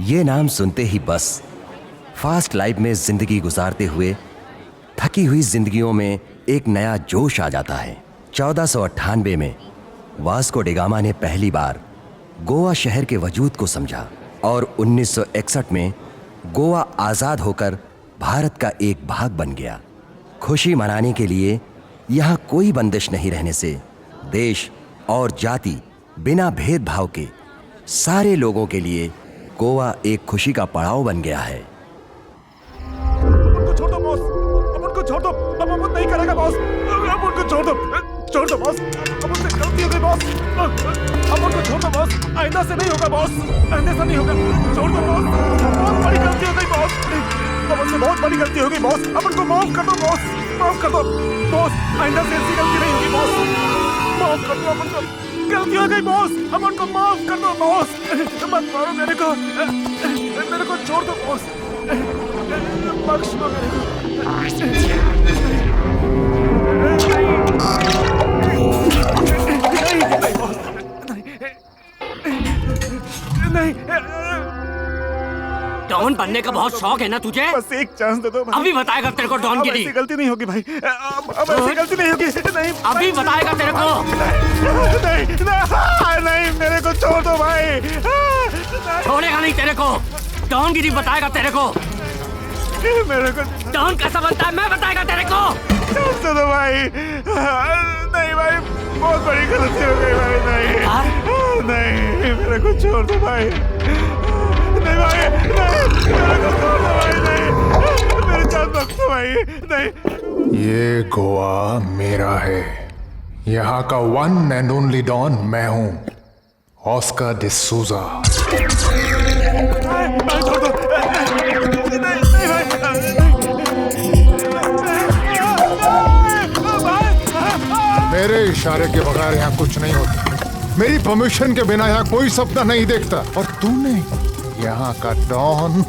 ये नाम सुनते ही बस फास्ट लाइफ में जिंदगी गुजारते हुए थकी हुई जिंदगियों में एक नया जोश आ जाता है। 1498 में वास्को डी गामा ने पहली बार गोवा शहर के वजूद को समझा और 1961 में गोवा आज़ाद होकर भारत का एक भाग बन गया। खुशी मनाने के लिए यहाँ कोई बंदिश नहीं रहने से देश और जाति बिना भेदभाव के सारे लोगों के लिए गोवा एक खुशी का पड़ाव बन गया है। उनको छोड़ दो बॉस, अब उनको छोड़ दो, अब वो नहीं करेगा बॉस, अब उनको छोड़ दो बॉस, अब उनसे गलती हो गई बॉस, अब उनको छोड़ दो बॉस, आइंदा से नहीं होगा बॉस, आइंदा से नहीं होगा, छोड़ दो बॉस, बहुत बड़ी गलती हो गई बॉस, अब उनसे बहुत बड़ी गलती हो गई बॉस, अब उनको माफ कर दो बॉस, माफ कर दो बॉस, आइंदा से ऐसी गलती नहीं होगी बॉस, माफ कर दो, अब उनको गलती हो गई बॉस, अब उनको माफ कर दो बॉस, मत मारो मेरे को छोड़ दो बॉस, बख्श दो मेरे को। नहीं डॉन बनने का बहुत शौक है ना तुझे? बस एक चांस दे दो भाई। अभी बताएगा तेरे को डॉन गिरी। ऐसी गलती नहीं होगी भाई, अब ऐसी गलती नहीं होगी। नहीं अभी बताएगा तेरे को। नहीं मेरे को छोड़ दो भाई। छोड़ेगा नहीं तेरे को, डॉन गिरी बताएगा तेरे को। मेरे को डॉन कैसा बनता है मैं बताएगा तेरे को। छोड़ दो भाई। नहीं भाई बहुत बड़ी गलती हो गई भाई। नहीं मेरे को छोड़ दो भाई। नहीं भाई नहीं मेरे को छोड़ दो भाई। नहीं मेरी जान बख्शो भाई। नहीं ये गोवा मेरा है, यहाँ का वन एंड ओनली डॉन मैं हूँ, ऑस्कर डिसूजा। छोड़ दो। मेरे इशारे के बगैर यहाँ कुछ नहीं होता, मेरी परमिशन के बिना यहाँ कोई सपना नहीं देखता, और तूने यहाँ का डॉन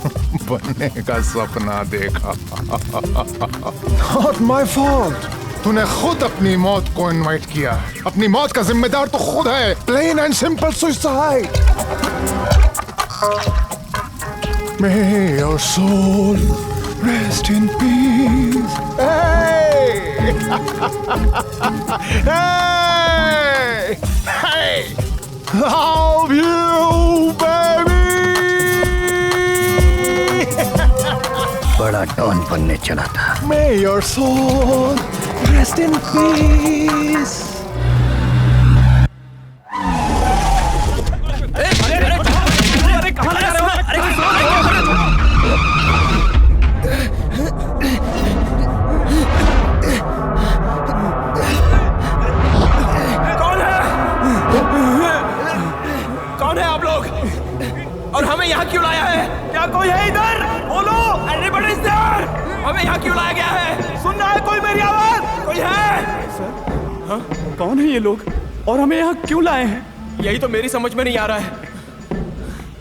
बनने का सपना देखा। Not my fault. तूने खुद अपनी मौत को इनवाइट किया, अपनी मौत का जिम्मेदार तो खुद है। Plain and simple suicide. May your soul rest in peace. Hey! Hey! Hey! Love you, baby! बड़ा डॉन बनने चला था। May your soul rest in peace. और हमें यहाँ क्यों लाया है? क्या कोई है इधर? बोलो, एवरीबॉडी इज देयर। हमें यहाँ क्यों लाया गया है? सुन रहा है कोई मेरी आवाज? कोई है? सर, हाँ? कौन है ये लोग और हमें यहाँ क्यों लाए हैं? यही तो मेरी समझ में नहीं आ रहा है।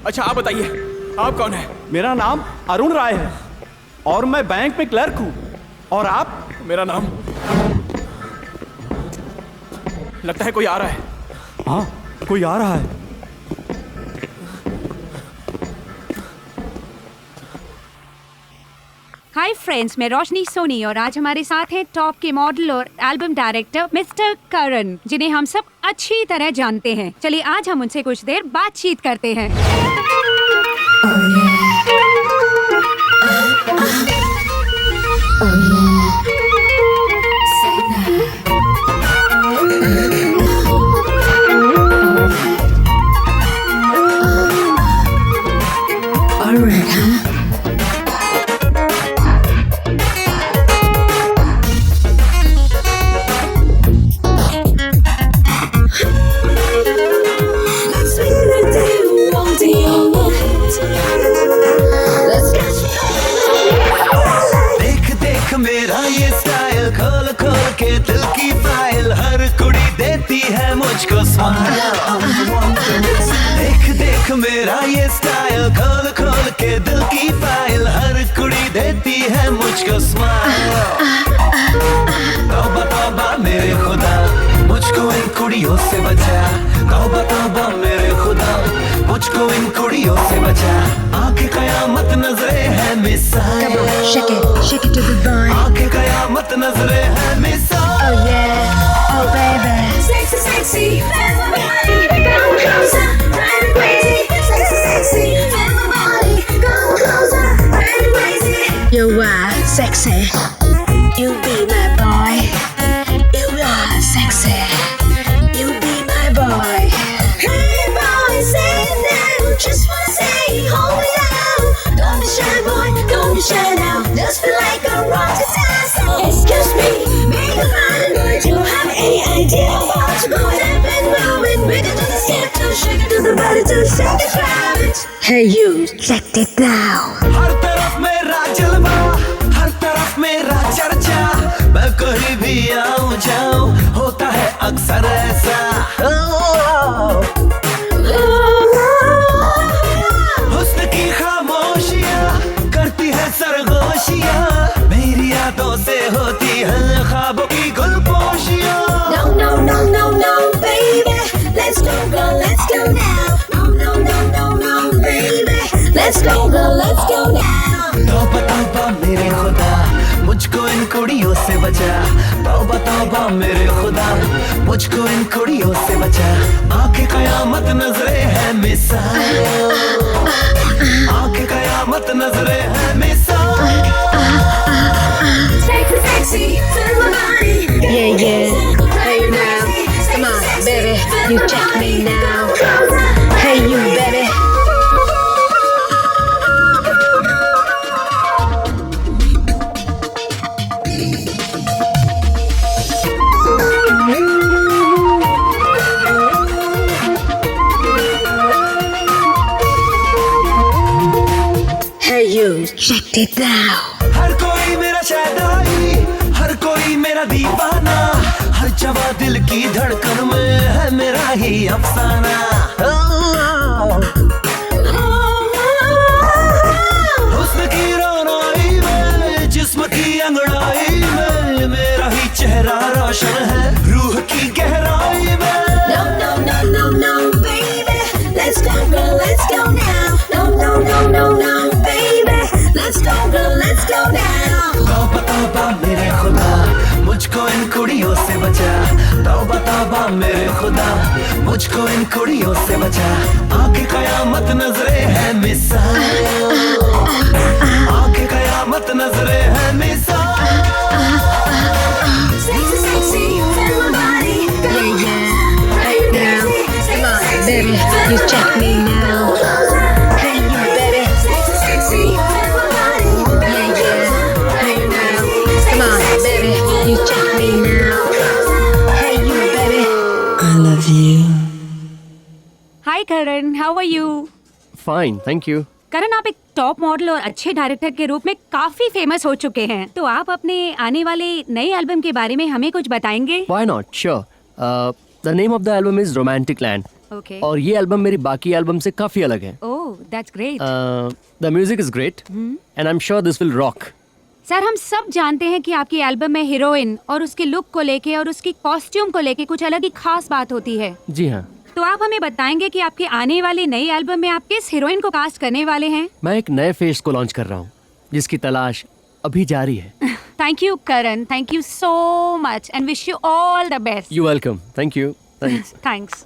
अच्छा आप बताइए, आप कौन है? मेरा नाम अरुण राय है और मैं बैंक में क्लर्क हूँ। और आप? मेरा नाम, लगता है कोई आ रहा है। हाँ, कोई आ रहा है। हाय हाय फ्रेंड्स, मैं रोशनी सोनी और आज हमारे साथ हैं टॉप के मॉडल और एल्बम डायरेक्टर मिस्टर करण, जिन्हें हम सब अच्छी तरह जानते हैं। चलिए आज हम उनसे कुछ देर बातचीत करते हैं। देख देख मेरा ये स्टाइल, खोल खोल के दिल की फाइल, हर कुड़ी देती है मुझको स्माइल। देख देख मेरा ये स्टाइल, खोल खोल के दिल की फाइल, हर कुड़ी देती है मुझको स्माइल। तौबा तौबा मेरे खुदा, मुझको इन कुड़ियों से बचा। तौबा तौबा मेरे खुदा, मुझको इन कुड़ियों से बचा। आंखें कयामत नजरे है मिसाल, Shake it to the bone. आंखें कयामत नजरे है मिसाल। Oh yeah, oh baby. Sexy, sexy, feel my body, come closer, drive me crazy. Sexy, sexy, feel my body, come closer, drive me crazy. You are sexy, you be my boy. You are sexy, you be my boy. Hey boy, say it now, just wanna say, hold me down. Don't be shy boy, don't be shy now. Just feel like a rock star. Excuse me, make a fine boy. Do you have any idea about what's going and moving? Bring it to the step to shake it to the body to shake it right. Hey you, check it now. हर तरफ मेरा जलवा, हर तरफ मेरा चर्चा। मैं कहीं भी आऊं जाऊं, होता है अक्सर ऐसा। हुस्न की खामोशियां करती है सरगोशियां, मेरी यादों से होती है ख्वाबों की गुलपोशियां। No, no, no, no, no, baby. Let's go, girl, let's go now. No, no, no, no, no, baby. Let's go, girl, let's go now. तौबा तौबा मेरे खुदा, मुझको इन कुड़ियों से बचा। तौबा तौबा मेरे खुदा, मुझको इन कुड़ियों से बचा। आंखें कयामत नजरे है मिसाल, आंखें कयामत नजरे है मिसाल। Sexy, sexy, feel my body. Yeah, yeah. Hey now, come on, baby, you check me now. Hey you, baby. Hey you, check it out. हर कोई मेरा शहनाई, हर कोई मेरा दीवाना, हर जवा दिल की धड़कन में है मेरा ही अफसाना। हुस्न की रोनाई में, जिस्म की अंगड़ाई में, मेरा ही चेहरा रोशन है रूह की गहराई में। No, no, no, no, no, baby. Let's go, girl, let's go now. No, no, no, no, no, baby. Let's go, girl, let's go now. तौबा तौबा मेरे खुदा, मुझको इन कुड़ियों से बचा। तौबा तौबा मेरे खुदा, मुझको इन कुड़ियों से बचा। आंखें कयामत नजरे है मिसाल, आंखें कयामत नजरे है मिसाल। Sexy, sexy, feel my body. Yeah, yeah. Hey now, come on, baby, you check me now. Hey you, baby. Sexy, sexy, feel my body. Yeah, yeah. Hey now, come on, baby, you check me now. Hey you, baby. I love you. Hi Karan, how are you? Fine, thank you. Karan, आप एक top model और अच्छे director के रूप में काफी famous हो चुके हैं, तो आप अपने आने वाले नए एल्बम के बारे में हमें कुछ बताएंगे? Why not? Sure. The name of the album is Romantic Land. Okay. और ये एल्बम मेरी बाकी एल्बम से काफी अलग है। Oh, that's great. The music is great, and I'm sure this will rock. Sir, हम सब जानते हैं कि आपकी एल्बम में हीरोइन और उसके लुक को लेके और उसकी कॉस्ट्यूम को लेके कुछ अलग ही खास बात होती है। जी हाँ। तो आप हमें बताएंगे कि आपके आने वाले नई एल्बम में आप किस हीरोइन को कास्ट करने वाले हैं? मैं एक नए फेस को लॉन्च कर रहा हूँ, जिसकी तलाश अभी जारी है। Thank you Karan, thank you so much and wish you all the best. You welcome. Thank you. Thanks. Thanks.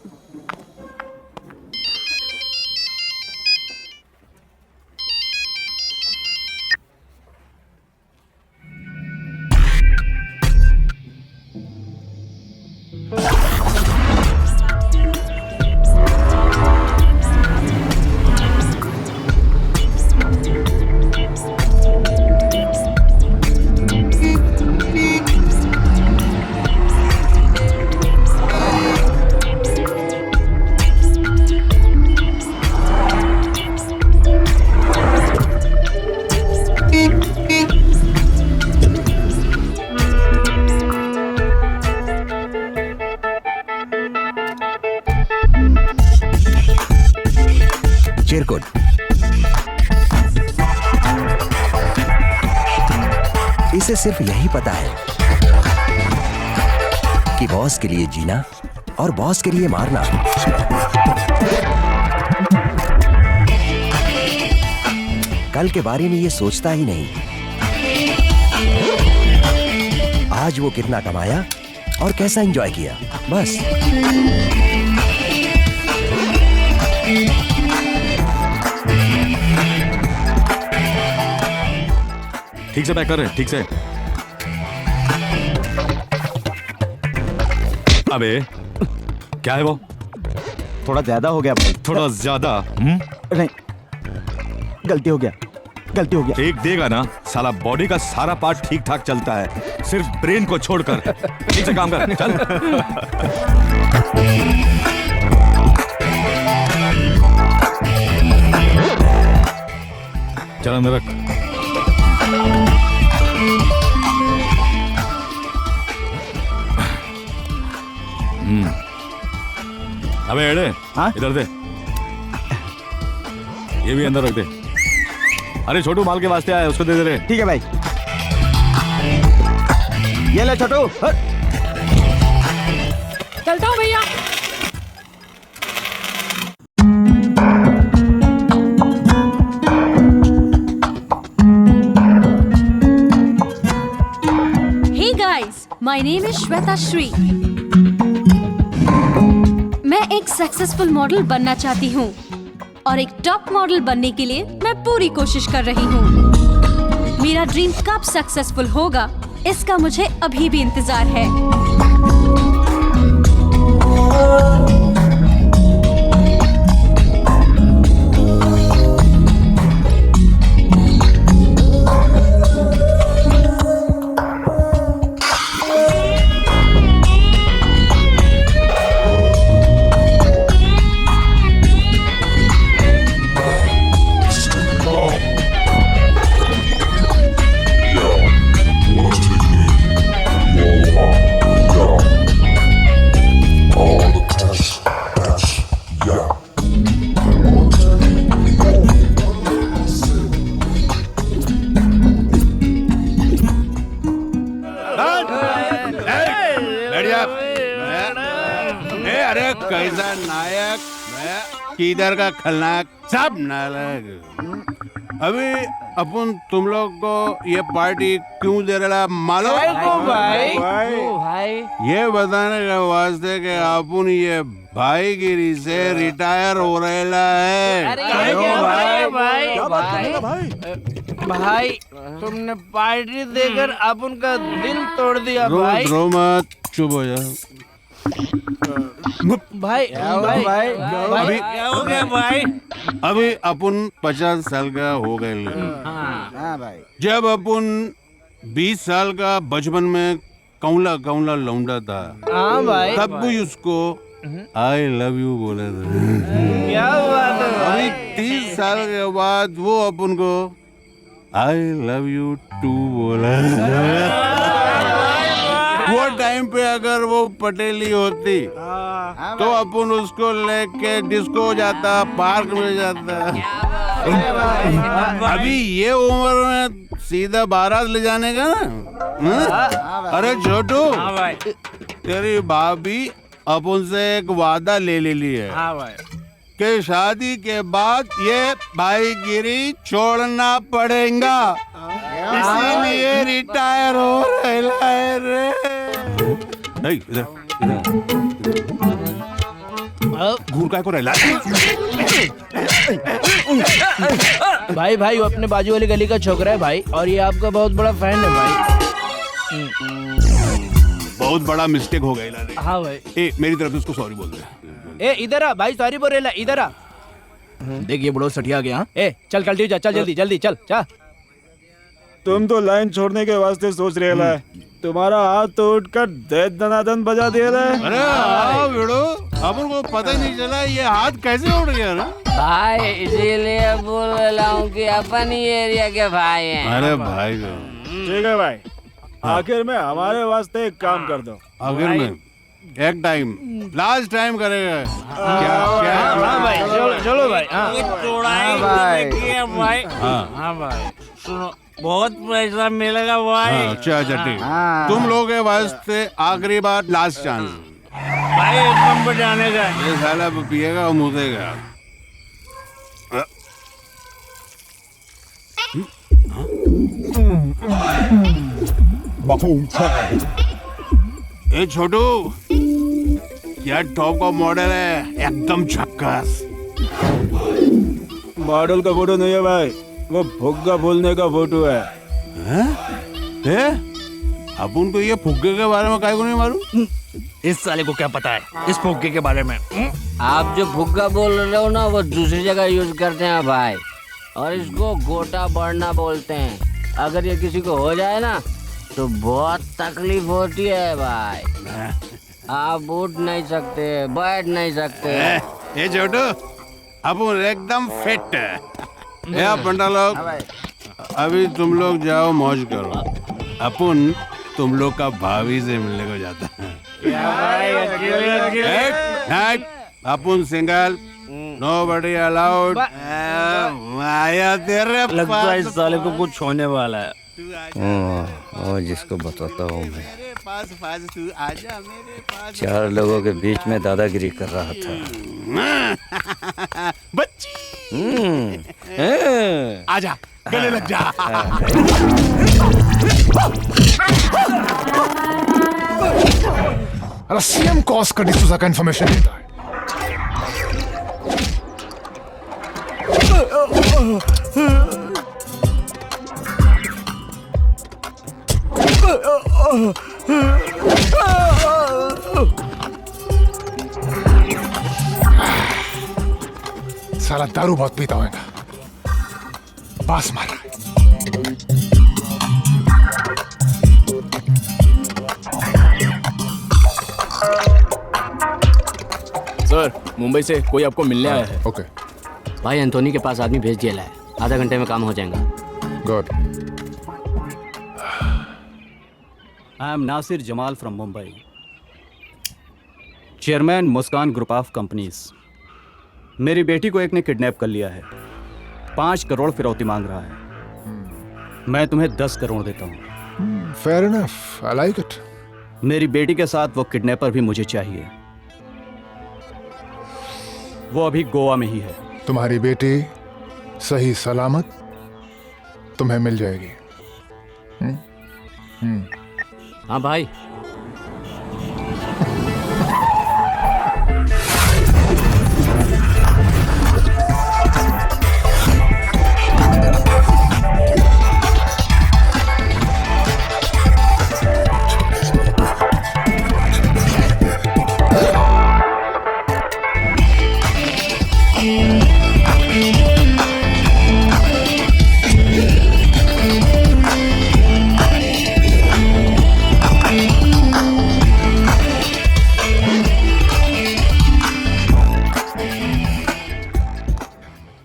चिरकुट। इसे सिर्फ यही पता है कि बॉस के लिए जीना और बॉस के लिए मारना। कल के बारे में ये सोचता ही नहीं। आज वो कितना कमाया और कैसा एंजॉय किया, बस। ठीक से पैक कर रहे हैं, ठीक से। अबे क्या है वो? थोड़ा ज्यादा हो गया भाई। थोड़ा ज्यादा? नहीं, गलती हो गया। एक देगा ना, साला बॉडी का सारा पार्ट ठीक ठाक चलता है, सिर्फ ब्रेन को छोड़कर। ठीक से काम कर, चल। चल अंदर रख। अबे एड़े, इधर दे। ये भी अंदर रख दे। अरे छोटू माल के वास्ते आया, उसको दे दे रहे। ठीक है भाई। ये ले छोटू। चलता हूँ भैया। Hey guys, my name is Shweta Shri. मैं एक सक्सेसफुल मॉडल बनना चाहती हूँ और एक टॉप मॉडल बनने के लिए मैं पूरी कोशिश कर रही हूँ। मेरा ड्रीम कब सक्सेसफुल होगा, इसका मुझे अभी भी इंतजार है। अरे कैसा नायक, किधर का खलनायक, सब नायक। अभी अपन तुम लोग को ये पार्टी क्यों दे रहा मालूम? भाई ये बताने के वास्ते कि अपन ये भाईगिरी से रिटायर हो रहेला है। भाई तुमने पार्टी देकर अपन का दिल तोड़ दिया भाई। रो मत, चुप हो जा। भाई अभी क्या हो गया भाई? अभी अपन 50 साल का हो गए। जब अपन 20 साल का बचपन में कौला कौला लौंडा था, भाई तब भी उसको आई लव यू बोले थे। क्या बात है अभी 30 साल के बाद वो अपन को आई लव यू टू बोला। वो टाइम पे अगर वो पटेली होती तो अपन उसको लेके डिस्को जाता, पार्क में जाता। अभी ये उम्र में सीधा बारात ले जाने का ना। अरे छोटू, तेरी भाभी अपन से एक वादा ले ली है कि शादी के बाद ये भाईगिरी छोड़ना पड़ेगा। इसीलिए रिटायर हो रहा है रे। नहीं इधर घूर काय को रहला। भाई भाई वो अपने बाजू वाली गली का छोकरा है भाई, और ये आपका बहुत बड़ा फैन है भाई। बहुत बड़ा मिस्टेक हो गया इलाने। हाँ भाई। ए मेरी तरफ से उसको सॉरी बोल दे। ए इधर आ भाई, सॉरी बोल रहा, इधर आ। देखिए बड़ो सटिया गया। ए चल कल्टी जा, चल जल्दी जल्दी चल चल। तुम तो लाइन छोड़ने के वास्ते सोच रहे है, तुम्हारा हाथ तो उठकर दे दनादन बजा दिया है। अरे हाँ बेड़ो, अपन को पता ही नहीं चला ये हाथ कैसे उड़ गया ना भाई, इसीलिए बोल रहा हूँ कि अपन ही एरिया के भाई हैं। अरे भाई ठीक है भाई, आखिर में हमारे वास्ते एक काम कर दो। आखिर में एक टाइम लास्ट टाइम करेगा क्या क्या। हाँ भाई चलो चलो भाई। हाँ भाई। हाँ भाई सुनो, बहुत पैसा मिलेगा भाई। अच्छा अच्छा ठीक, तुम लोग के वास्ते आखिरी बार लास्ट चांस भाई, एक नंबर जाने का। ये साला पिएगा और मुदेगा। ए छोटू, क्या टॉप का मॉडल है, एकदम झक्कास। मॉडल का फोटो नहीं है भाई, वो फुग्गा बोलने का फोटो है। अपन को ये फुग्गे के बारे में काहे को नहीं मालूम। इस साले को क्या पता है इस फुग्गे के बारे में। आप जो फुग्गा बोल रहे हो ना, वो दूसरी जगह यूज करते हैं भाई, और इसको गोटा बढ़ना बोलते हैं। अगर ये किसी को हो जाए ना तो बहुत तकलीफ होती है भाई। आप उठ नहीं सकते, बैठ नहीं सकते। ये छोटू अपन एकदम फिट है। या पंडा लोग, अभी तुम लोग जाओ मौज करो, अपन तुम लोग का भाभी से मिलने को जाता है। अपन सिंगल, नोबडी अलाउड। माया तेरे लगता है इस साले को कुछ होने वाला है। और जिसको बताता हूँ मैं, मेरे पास तू आजा मेरे पास। 4 लोगों के बीच में दादागिरी कर रहा था। बच्ची आजा, गले लग जा। अरे सीएम कॉस का डिसूजा का इन्फॉर्मेशन देता है। साला दारू बहुत पीता होगा, बास मार रहा है। सर मुंबई से कोई आपको मिलने आया है। ओके भाई एंथोनी के पास आदमी भेज दिया है, आधा घंटे में काम हो जाएगा। Good. I am Nasir Jamal from Mumbai, chairman Muskan group of companies. मेरी बेटी को एक ने किडनैप कर लिया है, 5 करोड़ फिरौती मांग रहा है। मैं तुम्हें 10 करोड़ देता हूँ। Fair enough, I like it. मेरी बेटी के साथ वो किडनैपर भी मुझे चाहिए, वो अभी गोवा में ही है। तुम्हारी बेटी सही सलामत तुम्हें मिल जाएगी। हाँ भाई।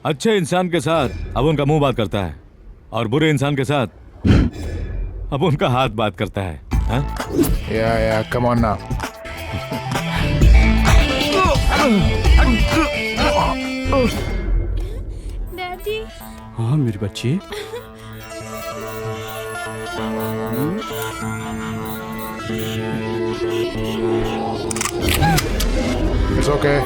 अच्छे इंसान के साथ अब उनका मुंह बात करता है, और बुरे इंसान के साथ अब उनका हाथ बात करता है। या कम ऑन नाउ। डैडी। हाँ मेरी बच्ची। It's okay.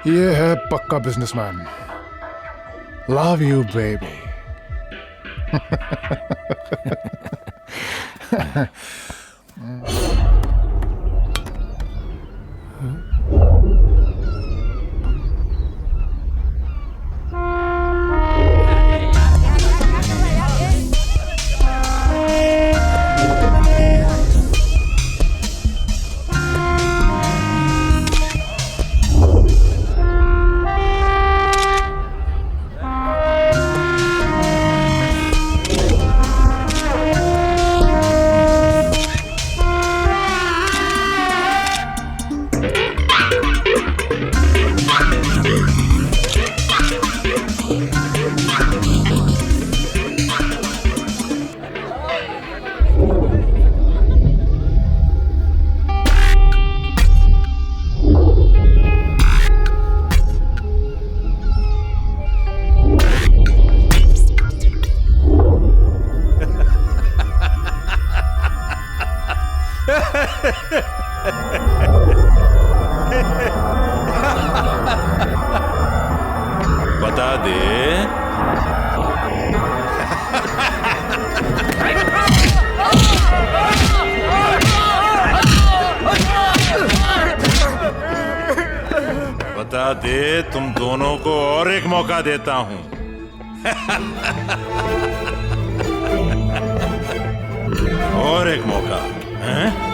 ये है पक्का बिजनेसमैन। Love you baby. बता दे। बता दे, तुम दोनों को और एक मौका देता हूं। और एक मौका, हैं?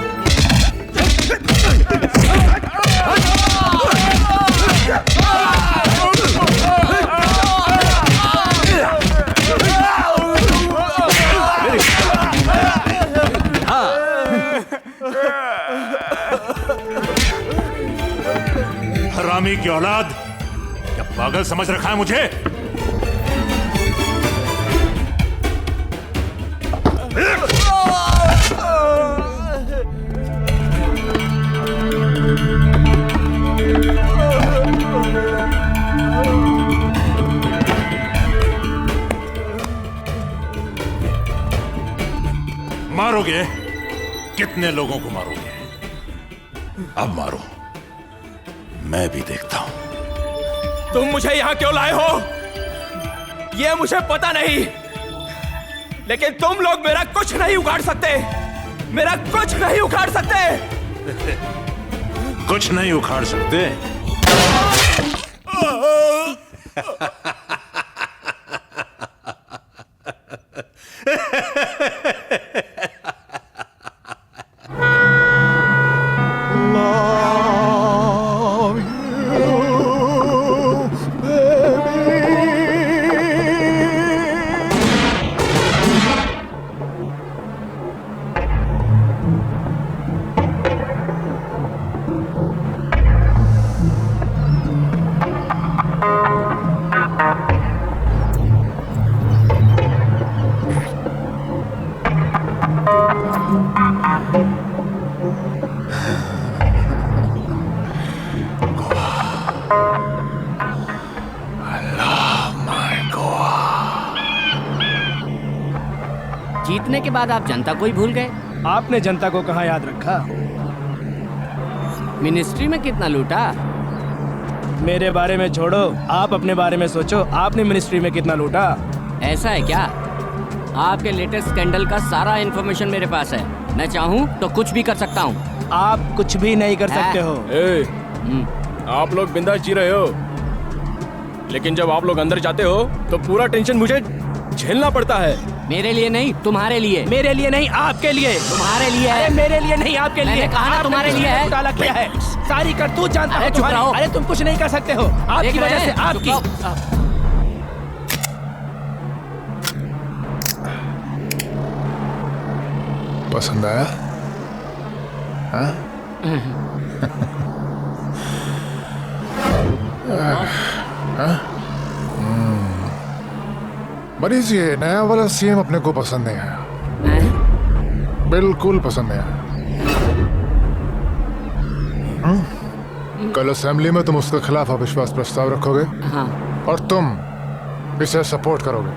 हरामी की औलाद, क्या पागल समझ रखा है मुझे? मारोगे? कितने लोगों को मारोगे? अब मारो, मैं भी देखता हूं। तुम मुझे यहां क्यों लाए हो ये मुझे पता नहीं, लेकिन तुम लोग मेरा कुछ नहीं उखाड़ सकते। मेरा कुछ नहीं उखाड़ सकते। कुछ नहीं उखाड़ सकते? जीतने के बाद आप जनता को ही भूल गए। आपने जनता को कहाँ याद रखा? मिनिस्ट्री में कितना लूटा? मेरे बारे में छोड़ो, आप अपने बारे में सोचो। आपने मिनिस्ट्री में कितना लूटा? ऐसा है क्या? आपके लेटेस्ट स्कैंडल का सारा इन्फॉर्मेशन मेरे पास है। मैं चाहूँ तो कुछ भी कर सकता हूँ। आप कुछ भी नहीं कर सकते हो। आप लोग बिंदास जी रहे हो, लेकिन जब आप लोग अंदर जाते हो तो पूरा टेंशन मुझे झेलना पड़ता है। मेरे लिए नहीं, तुम्हारे लिए। मेरे लिए नहीं, आपके लिए। तुम्हारे लिए है। मेरे लिए नहीं, आपके लिए। मैंने कहा ना तुम्हारे लिए है। घोटाला किया है, सारी करतूत जानता हूं चुप रहो। अरे तुम कुछ नहीं कर सकते हो, आपकी वजह से। आपकी पसंद आया? हाँ? मरीज, ये नया वाला सीएम अपने को पसंद नहीं आया। बिल्कुल पसंद नहीं आया। कल असेंबली में तुम उसके खिलाफ अविश्वास प्रस्ताव रखोगे। हाँ। और तुम इसे सपोर्ट करोगे।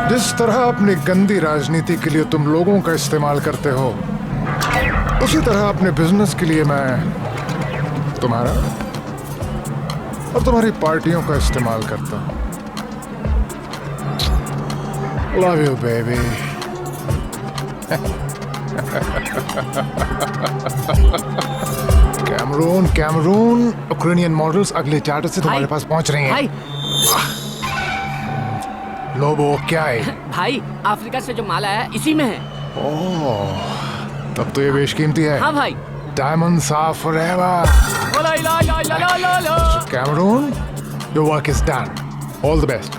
जिस तरह अपनी गंदी राजनीति के लिए तुम लोगों का इस्तेमाल करते हो, उसी तरह अपने बिजनेस के लिए मैं तुम्हारा और तुम्हारी पार्टियों का इस्तेमाल करता हूँ। Love you baby. Cameroon Ukrainian models अगले चार्टर से तुम्हारे पास पहुंच रही हैं। लोबो क्या है? भाई अफ्रीका से जो माल आया इसी में है। ओह, तब तो ये बेशकीमती है। हाँ भाई। Diamonds are forever. Cameroon, your work is done. All the best.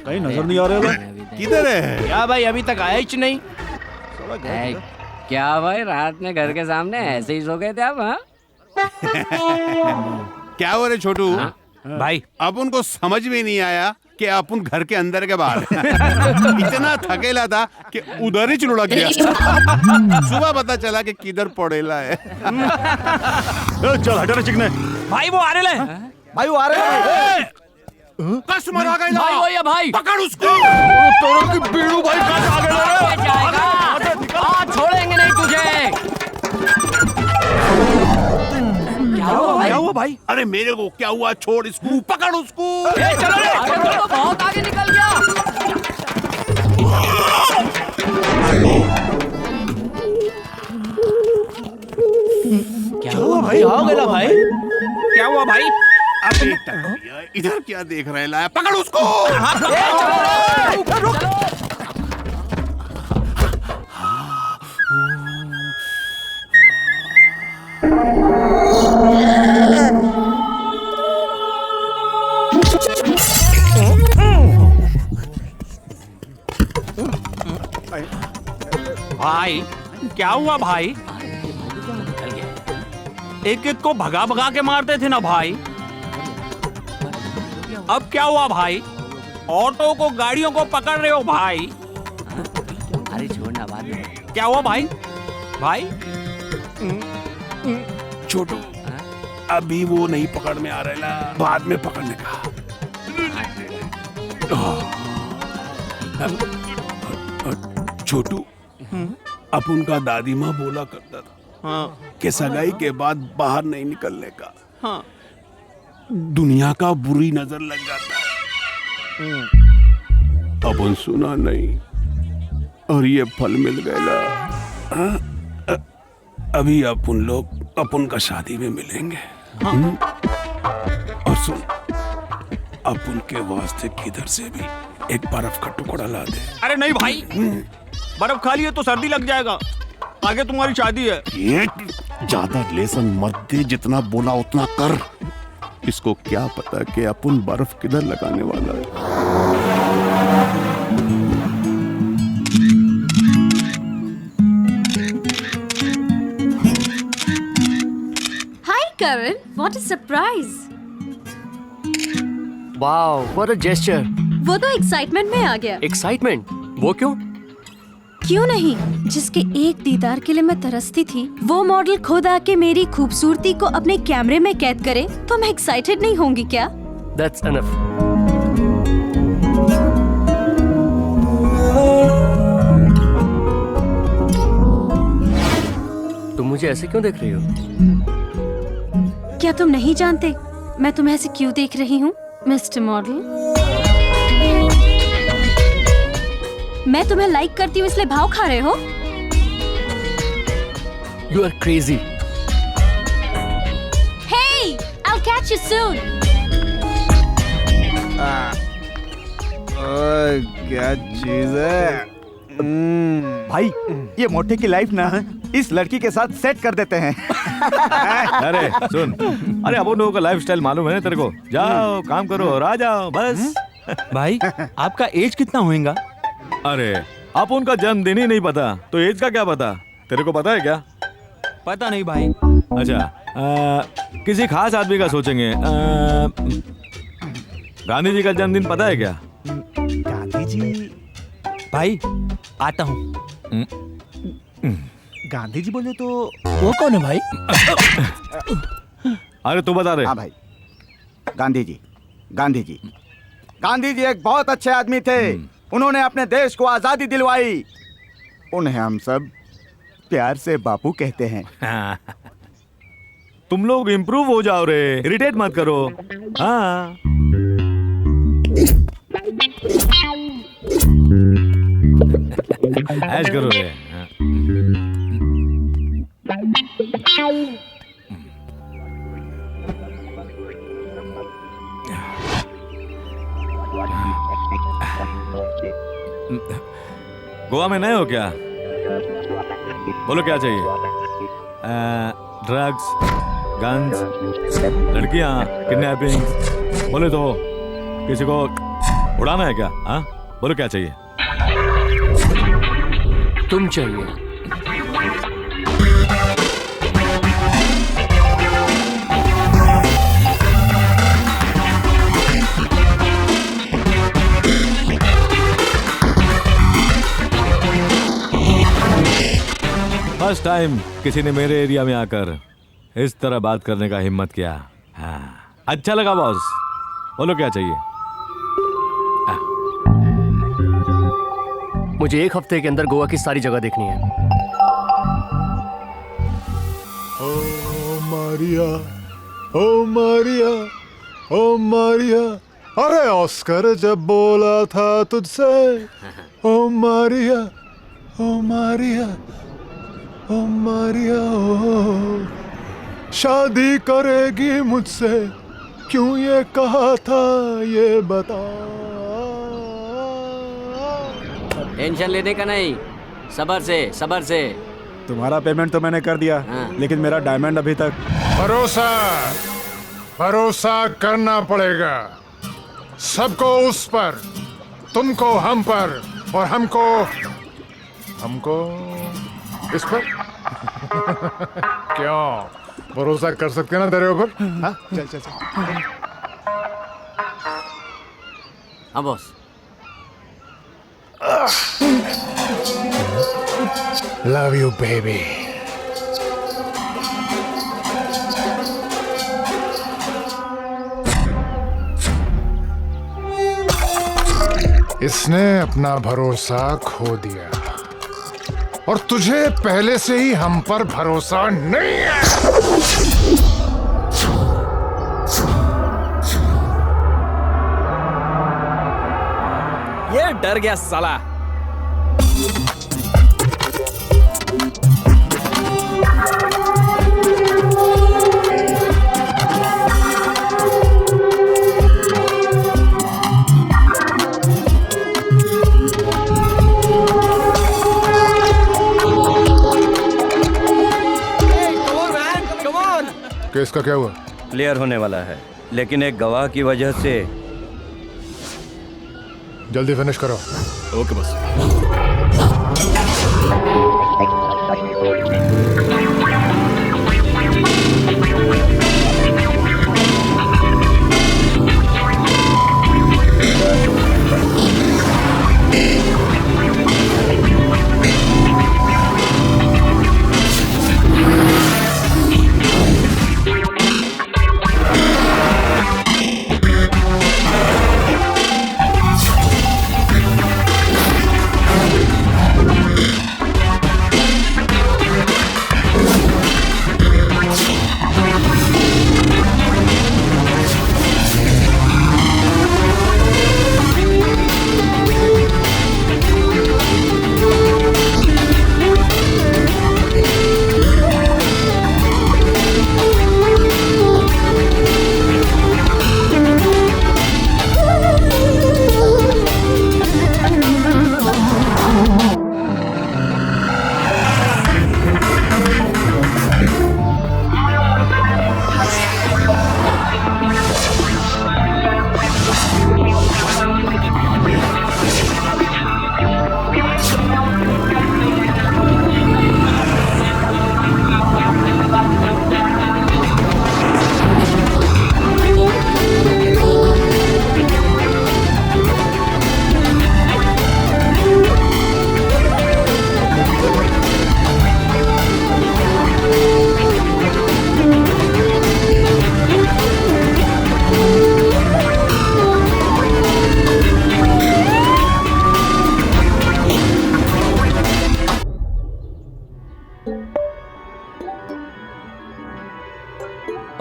कहीं नजर नहीं आ रहे हो? किधर है? क्या भाई अभी तक आया ही नहीं? क्या भाई रात में घर के सामने ऐसे ही सो गए थे आप? हाँ? क्या हो रहे छोटू? भाई अब उनको समझ में नहीं आया कि अपन घर के अंदर के बाहर इतना थकेला था कि उधर ही लुढ़क गया। सुबह पता चला कि किधर पड़ेला है। चल हटा रे चिकने। भाई वो आ रहे हैं। भाई वो आ रहे हैं। कस्टमर आ गए ना। भाई वो ये भाई। पकड़ उसको। तोरा की बीड़ू भाई कहाँ आ गए रे? आज छोड़ेंगे नहीं तुझे। क्या हुआ भाई? अरे मेरे को क्या हुआ? छोड़ इसको, पकड़ उसको। चलो रे, तो बहुत आगे निकल गया। क्या हुआ भाई? आ गया भाई। क्या हुआ भाई? इधर क्या देख रहे लाया? पकड़ उसको। भाई क्या हुआ भाई? एक एक को भगा भगा के मारते थे ना भाई। अब क्या हुआ भाई? ऑटो को गाड़ियों को पकड़ रहे हो भाई। अरे छोड़ना बाद में। क्या हुआ भाई? भाई छोटू अभी वो नहीं पकड़ में आ रहा, बाद में पकड़ने का। छोटू अपन का दादी माँ बोला करता था कि सगाई के बाद बाहर नहीं निकलने का। हाँ। दुनिया का बुरी नजर लग जाता है। अपन सुना नहीं और ये फल मिल गया। अभी अपन लोग अपन का शादी में मिलेंगे। और सुन, अपन के वास्ते किधर से भी एक बर्फ का टुकड़ा ला दे। अरे नहीं भाई, बर्फ खा लिए तो सर्दी लग जाएगा। आगे तुम्हारी शादी है। ये ज्यादा लेसन मत दे, जितना बोला उतना कर। इसको क्या पता कि अपन बर्फ किधर लगाने वाला है। Hi Karan, what a surprise. Wow, what a gesture. वो तो एक्साइटमेंट में आ गया। एक्साइटमेंट? वो क्यों? क्यों नहीं, जिसके एक दीदार के लिए मैं तरसती थी, वो मॉडल खुद आके मेरी खूबसूरती को अपने कैमरे में कैद करे तो मैं एक्साइटेड नहीं होंगी क्या? That's enough. तुम मुझे ऐसे क्यों देख रही हो? क्या तुम नहीं जानते मैं तुम्हें ऐसे क्यों देख रही हूँ मिस्टर मॉडल? मैं तुम्हें लाइक करती हूँ इसलिए भाव खा रहे हो? You are crazy. Hey, I'll catch you soon. क्या चीज है? भाई ये मोटे की लाइफ ना इस लड़की के साथ सेट कर देते हैं। अरे सुन, अरे अपन लोगों का लाइफस्टाइल मालूम है ना तेरे को। जाओ काम करो और आ जाओ बस। भाई आपका एज कितना होगा? अरे आप उनका जन्मदिन ही नहीं पता तो एज का क्या पता? तेरे को पता है क्या? पता नहीं भाई। अच्छा, किसी खास आदमी का सोचेंगे। गांधी जी का जन्मदिन पता है क्या? गांधी जी? भाई आता हूँ। गांधी जी बोले तो वो कौन है भाई? अरे तू बता रहे। हाँ भाई, गांधी जी। गांधी जी एक बहुत अच्छे आदमी थे। उन्होंने अपने देश को आजादी दिलवाई। उन्हें हम सब प्यार से बापू कहते हैं। तुम लोग इम्प्रूव हो जाओ रे, इरिटेट मत करो। हाँ ऐश करो रे। गोवा में नए हो क्या? बोलो क्या चाहिए? ड्रग्स, गन्स, लड़कियां, किडनैपिंग, बोले तो किसी को उड़ाना है क्या? हाँ बोलो क्या चाहिए? तुम चाहिए। फर्स्ट टाइम किसी ने मेरे एरिया में आकर इस तरह बात करने का हिम्मत किया। हाँ अच्छा लगा बॉस। बोलो क्या चाहिए? मुझे 1 हफ्ते के अंदर गोवा की सारी जगह देखनी है। ओ मारिया, ओ मारिया, ओ मारिया, अरे ऑस्कर जब बोला था तुझसे, ओ मारिया, ओ मारिया, ओ मारिया, ओ शादी करेगी मुझसे, क्यों ये कहा था ये बता। टेंशन लेने का नहीं, सबर से सबर से। तुम्हारा पेमेंट तो मैंने कर दिया, लेकिन मेरा डायमंड अभी तक। भरोसा करना पड़ेगा सबको उस पर, तुमको हम पर और हमको इस पर। क्यों भरोसा कर सकते ना तेरे ऊपर? हाँ चल चल चल। हाँ बॉस। Love you, baby. इसने अपना भरोसा खो दिया और तुझे पहले से ही हम पर भरोसा नहीं है। ये डर गया साला। केस का क्या हुआ? क्लियर होने वाला है, लेकिन एक गवाह की वजह से। जल्दी फिनिश करो। ओके बस।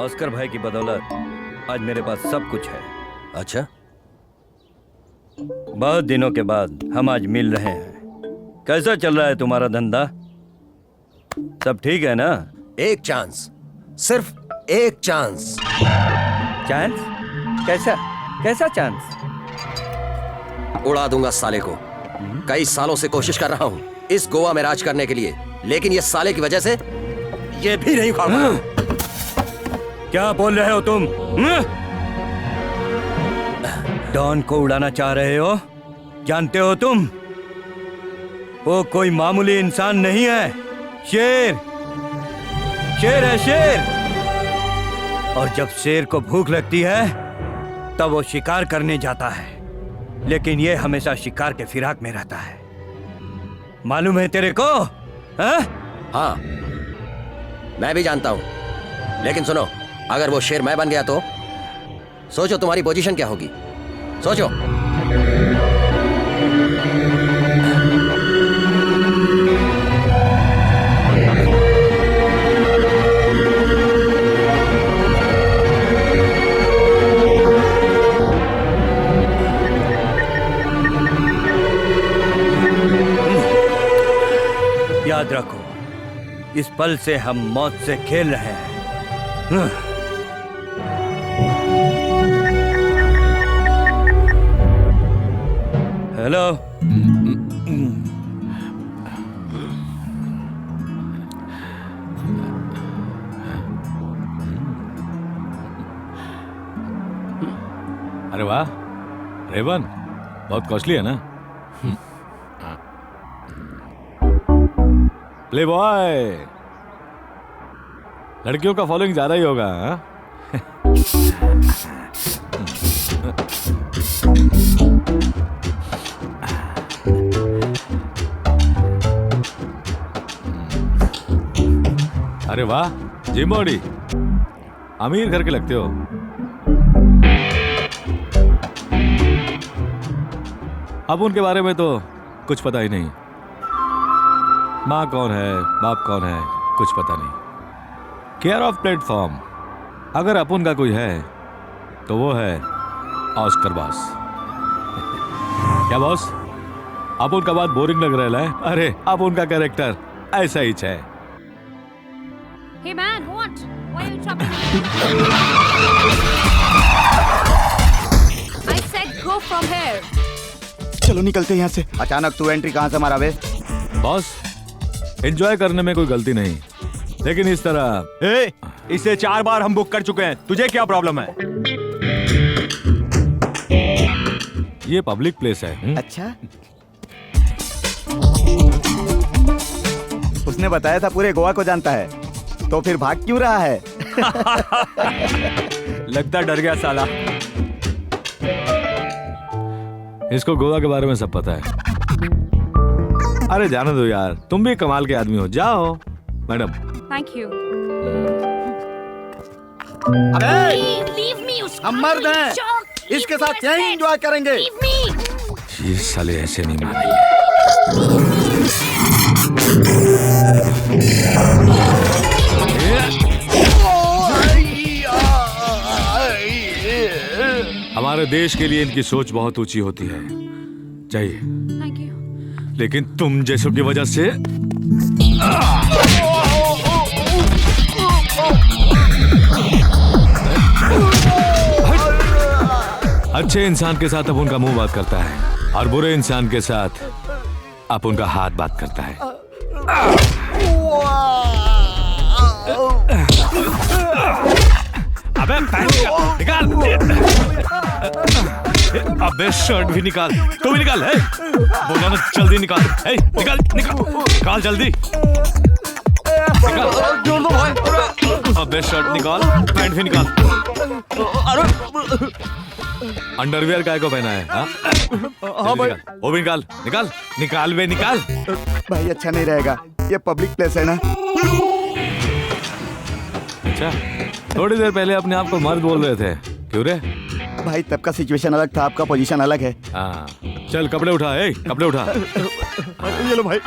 ऑस्कर भाई की बदौलत आज मेरे पास सब कुछ है। अच्छा, बहुत दिनों के बाद हम आज मिल रहे हैं। कैसा चल रहा है तुम्हारा धंधा? सब ठीक है ना? एक चांस, सिर्फ एक चांस। चांस? कैसा कैसा चांस? उड़ा दूंगा साले को। कई सालों से कोशिश कर रहा हूं इस गोवा में राज करने के लिए, लेकिन ये साले की वजह से ये भी नहीं उखाड़ पाया। क्या बोल रहे हो तुम? डॉन को उड़ाना चाह रहे हो? जानते हो तुम, वो कोई मामूली इंसान नहीं है। शेर, शेर है शेर। और जब शेर को भूख लगती है तब वो शिकार करने जाता है, लेकिन ये हमेशा शिकार के फिराक में रहता है। मालूम है तेरे को? हाँ, मैं भी जानता हूं, लेकिन सुनो, अगर वो शेर मैं बन गया तो सोचो तुम्हारी पोजीशन क्या होगी। सोचो। याद रखो, इस पल से हम मौत से खेल रहे हैं। हेलो। अरे वाह रेवन, बहुत कॉस्टली है ना? प्ले बॉय, लड़कियों का फॉलोइंग ज्यादा ही होगा। हाँ? अरे वाह जिम बॉडी, अमीर घर के लगते हो। अब उनके बारे में तो कुछ पता ही नहीं। माँ कौन है, बाप कौन है, कुछ पता नहीं। केयर ऑफ प्लेटफॉर्म, अगर अपुन का कोई है तो वो है ऑस्कर बॉस। क्या बॉस, अपुन का बात बोरिंग लग रहा है? अरे अपुन का कैरेक्टर ऐसा ही है। Hey man, what? Why are you chopping? I said go from here. चलो निकलते यहाँ से। अचानक तू एंट्री कहाँ से मारा बे? बॉस, एंजॉय करने में कोई गलती नहीं, लेकिन इस तरह इसे 4 बार हम बुक कर चुके हैं, तुझे क्या प्रॉब्लम है? ये पब्लिक प्लेस है। अच्छा, उसने बताया था पूरे गोवा को जानता है, तो फिर भाग क्यों रहा है? लगता डर गया साला। इसको गोवा के बारे में सब पता है। अरे जाने दो यार, तुम भी कमाल के आदमी हो। जाओ मैडम। Thank you. अबे हम मर्द हैं, इसके साथ यही एंजॉय करेंगे। ये साले ऐसे नहीं मानेंगे। हमारे देश के लिए इनकी सोच बहुत ऊंची होती है। चाहिए। Thank you. लेकिन तुम जैसों की वजह से अच्छे इंसान के साथ अब उनका मुंह बात करता है और बुरे इंसान के साथ अब उनका हाथ बात करता है। अबे निकाल, अबे शर्ट भी निकाल, तू भी निकाल। है बोला ना जल्दी निकाल। है निकाल निकाल निकाल जल्दी निकाल। जोड़ दो भाई। अबे शर्ट निकाल, पैंट भी निकाल। अरे अंडरवियर काय को पहना है? हाँ भाई, वो भी निकाल निकाल निकाल बे निकाल। भाई अच्छा नहीं रहेगा, ये पब्लिक प्लेस है ना। अच्छा, थोड़ी देर पहले अपने आप को मर्द बोल रहे थे, क्यों रे? भाई तब का सिचुएशन अलग था, आपका पोजीशन अलग है। हाँ चल कपड़े उठा। कपड़े उठा। ये लो भाई।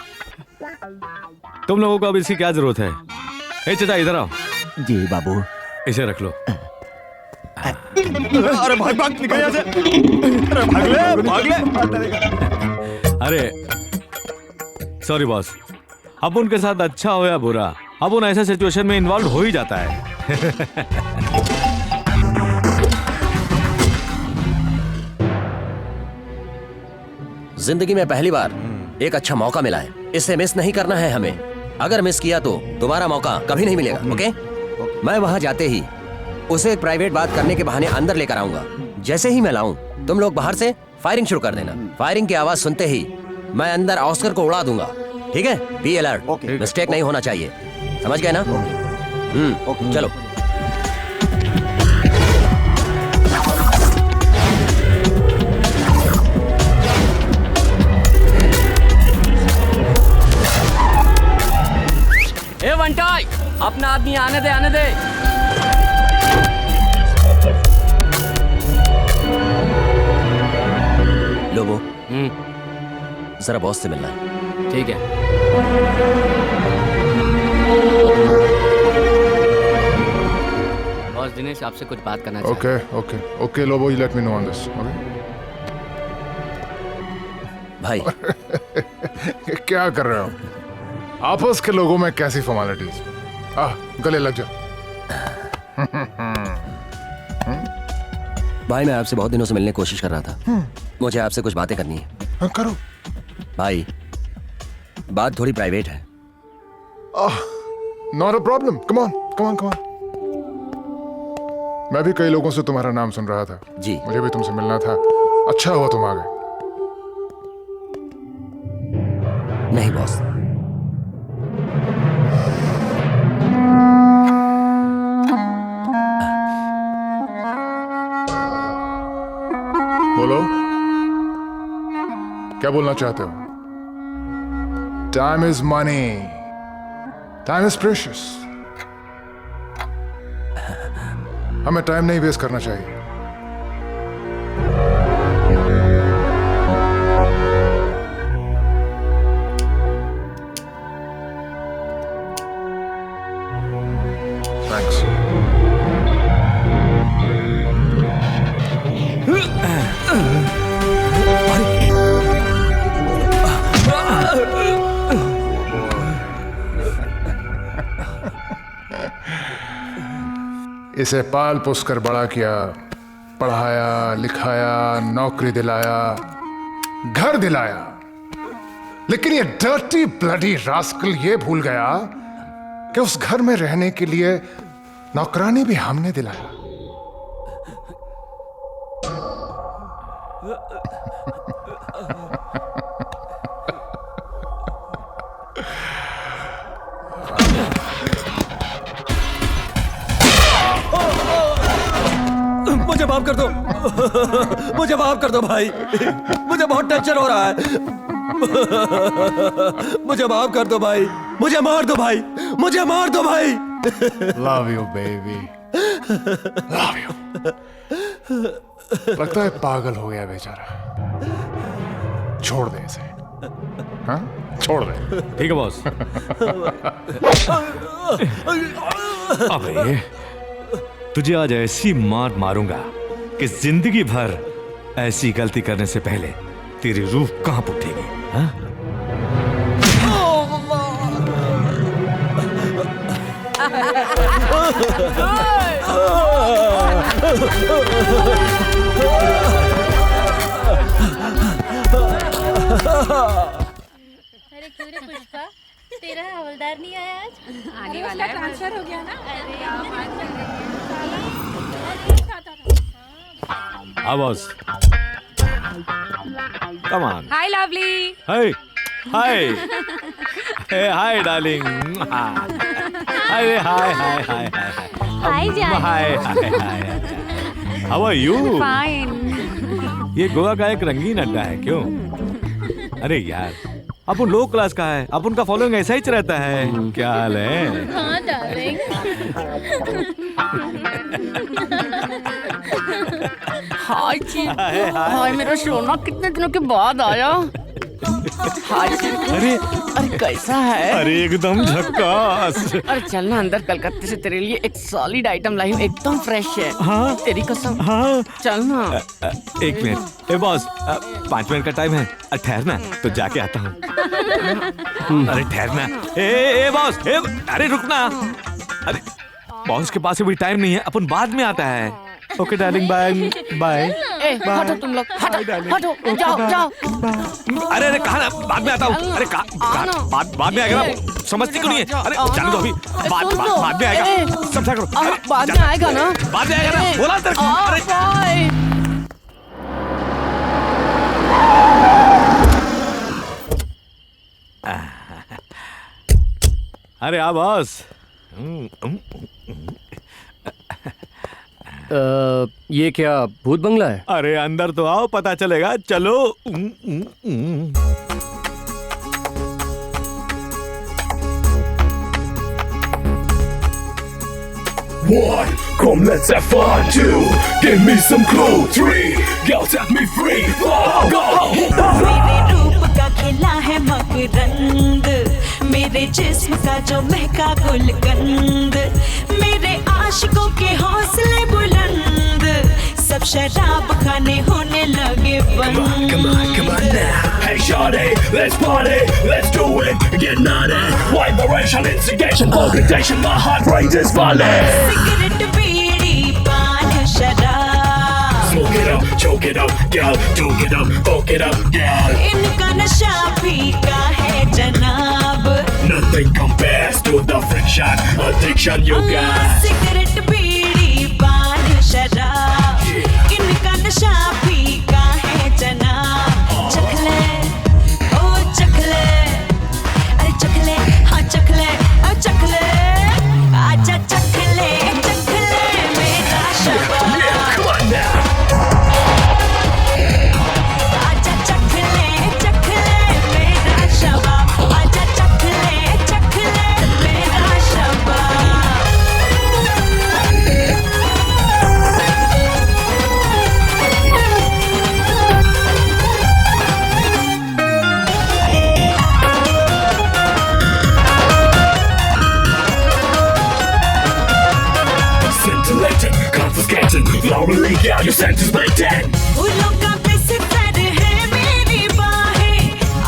तुम लोगों को अब इसकी क्या जरूरत है? चचा इधर आओ। जी बाबू। इसे रख लो। अरे भाग भाग निकल यहाँ से। अरे भाग ले। अरे सॉरी बॉस, अब उनके साथ अच्छा हो या बुरा, अब उन ऐसे सिचुएशन में इन्वॉल्व हो ही जाता है। जिंदगी में पहली बार एक अच्छा मौका मिला है, इसे मिस नहीं करना है हमें। अगर मिस किया तो दोबारा मौका कभी नहीं मिलेगा। ओके? मैं वहां जाते ही उसे एक प्राइवेट बात करने के बहाने अंदर लेकर आऊंगा। जैसे ही मैं लाऊं, तुम लोग बाहर से फायरिंग शुरू कर देना। फायरिंग की आवाज सुनते ही मैं अंदर ऑस्कर को उड़ा दूंगा। ठीक है? बी अलर्ट, मिस्टेक नहीं होना चाहिए। समझ गए ना? चलो। ए वंटाई, अपना आदमी आने दे, आने दे। लोगो, जरा बॉस से मिलना है। ठीक है। बॉस दिनेश आपसे कुछ बात करना चाहता है। Okay okay okay Lobo, you let me know on this. Okay भाई। क्या कर रहे हो? आपस के लोगों में कैसी फॉर्मेलिटीज? गले लग जा। भाई मैं आपसे बहुत दिनों से मिलने की कोशिश कर रहा था। मुझे आपसे कुछ बातें करनी है। करो भाई, बात थोड़ी प्राइवेट है। Not a problem, come on come on come on. मैं भी कई लोगों से तुम्हारा नाम सुन रहा था। जी। मुझे भी तुमसे मिलना था। अच्छा हुआ तुम आ गए। नहीं बॉस, बोलो, क्या बोलना चाहते हो? Time is money, time is precious. हमें टाइम नहीं वेस्ट करना चाहिए। थैंक्स। इसे पाल पोस कर बड़ा किया, पढ़ाया लिखाया, नौकरी दिलाया, घर दिलाया, लेकिन ये डर्टी ब्लडी रास्कल ये भूल गया कि उस घर में रहने के लिए नौकरानी भी हमने दिलाया। मुझे माफ कर दो। मुझे माफ कर दो भाई, मुझे बहुत टेंशन हो रहा है। मुझे माफ कर दो भाई, मुझे मार दो भाई, मुझे मार दो भाई। Love you baby, love you. लगता है पागल हो गया बेचारा। छोड़ दे इसे। हाँ, छोड़ दे। ठीक है बॉस। अबे तुझे आज ऐसी मार मारूंगा कि जिंदगी भर ऐसी गलती करने से पहले तेरी रूह कांप उठेगी। हाँ? अरे क्यों रे पुष्पा, तेरा हवलदार नहीं आया आज? आने वाला है, ट्रांसफर हो गया ना। हाँ boss, come on. Hi lovely. Hi hi hi darling. हाय हाय हाय हाय हाय जान। हाय हाय हाय। How are you? फाइन। ये गोवा का एक रंगीन अड्डा है क्यों? अरे यार, अपन लो क्लास का है, अपन का फॉलोइंग ऐसा ही रहता है। क्या हाल है? हाँ डार्लिंग। हाय जी, हाय मेरा सोना, कितने दिनों के बाद आया। अरे अरे कैसा है? अरे एकदम झक्कास। अरे चलना अंदर, कलकत्ते से तेरे लिए एक सॉलिड आइटम लाई हूँ, एकदम फ्रेश है। हाँ तेरी कसम। हाँ चलना। एक मिनट, ए बॉस 5 मिनट का टाइम है, ठहरना तो जाके आता हूँ। अरे ठहरना, ए बॉस, अरे रुकना। अरे बॉस के पास अभी टाइम नहीं है, अपन बाद में आता है। Okay darling, bye bye. हटो तुम लोग, हटो हटो, जाओ जाओ। अरे अरे कहा ना, बाद में आता हूँ। अरे बाद में आएगा ना, समझती क्यों नहीं है? अरे जाने दो, अभी बाद में आएगा, समझा करो। बाद में आएगा ना, बाद में आएगा ना, बोला तेरे को। अरे आ बॉस। ये क्या भूत बंगला है? अरे अंदर तो आओ, पता चलेगा। चलो। One, come let's have fun. Two, give me some clue. Three, girl set me free. Four, go. मेरे रूप का खिला है मकरंद, मेरे जिस्म का जो महका गुलकंद, मेरे आशिकों के हौसले बुलंद, सब शराब खाने होने लगे बंद। Come on now. Hey shawty, let's party, let's do it, get naughty. Vibration, instigation, augmentation, my heart rate is violent. Cigarette, bidi, paan, शराब, Smoke it up, choke it up, girl, choke it up, fuck it up, girl. इनका नशा फीका है जनाब, Nothing compares to the friction, addiction you got. Cigarette, bidi, paan, शराब, इनका नशा फीका है जनाब। चखले, ओ चखले, अरे चखले, हाँ चखले, ओ चखले, आजा चखले, चखले मेरा शबाब। आजा चखले, चखले मेरा शबाब, आजा चखले, चखले मेरा शबाब। Scintillating, confiscating, lonely girl, your sentence maintained. फूलों का बिस्तर है मेरी बाहें,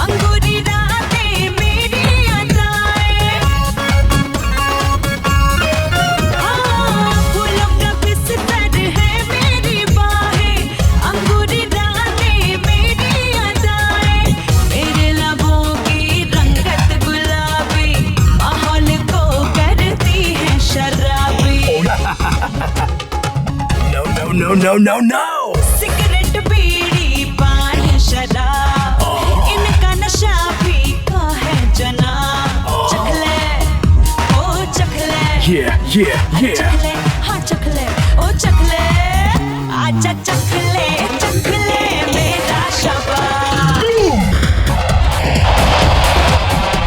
अंगूरी रातें मेरी अदाएं। हाँ, फूलों का बिस्तर है मेरी बाहें, अंगूरी रातें मेरी अदाएं। मेरे लबों की रंगत गुलाबी, माहौल को करती है शराबी। No. सिगरेट, बीड़ी, पान, शराब, इनका नशा फीका है जनाब। चखले, ओ चखले, चखले, हाँ चखले, ओ चखले, आजा चखले, चखले मेरा शबाब।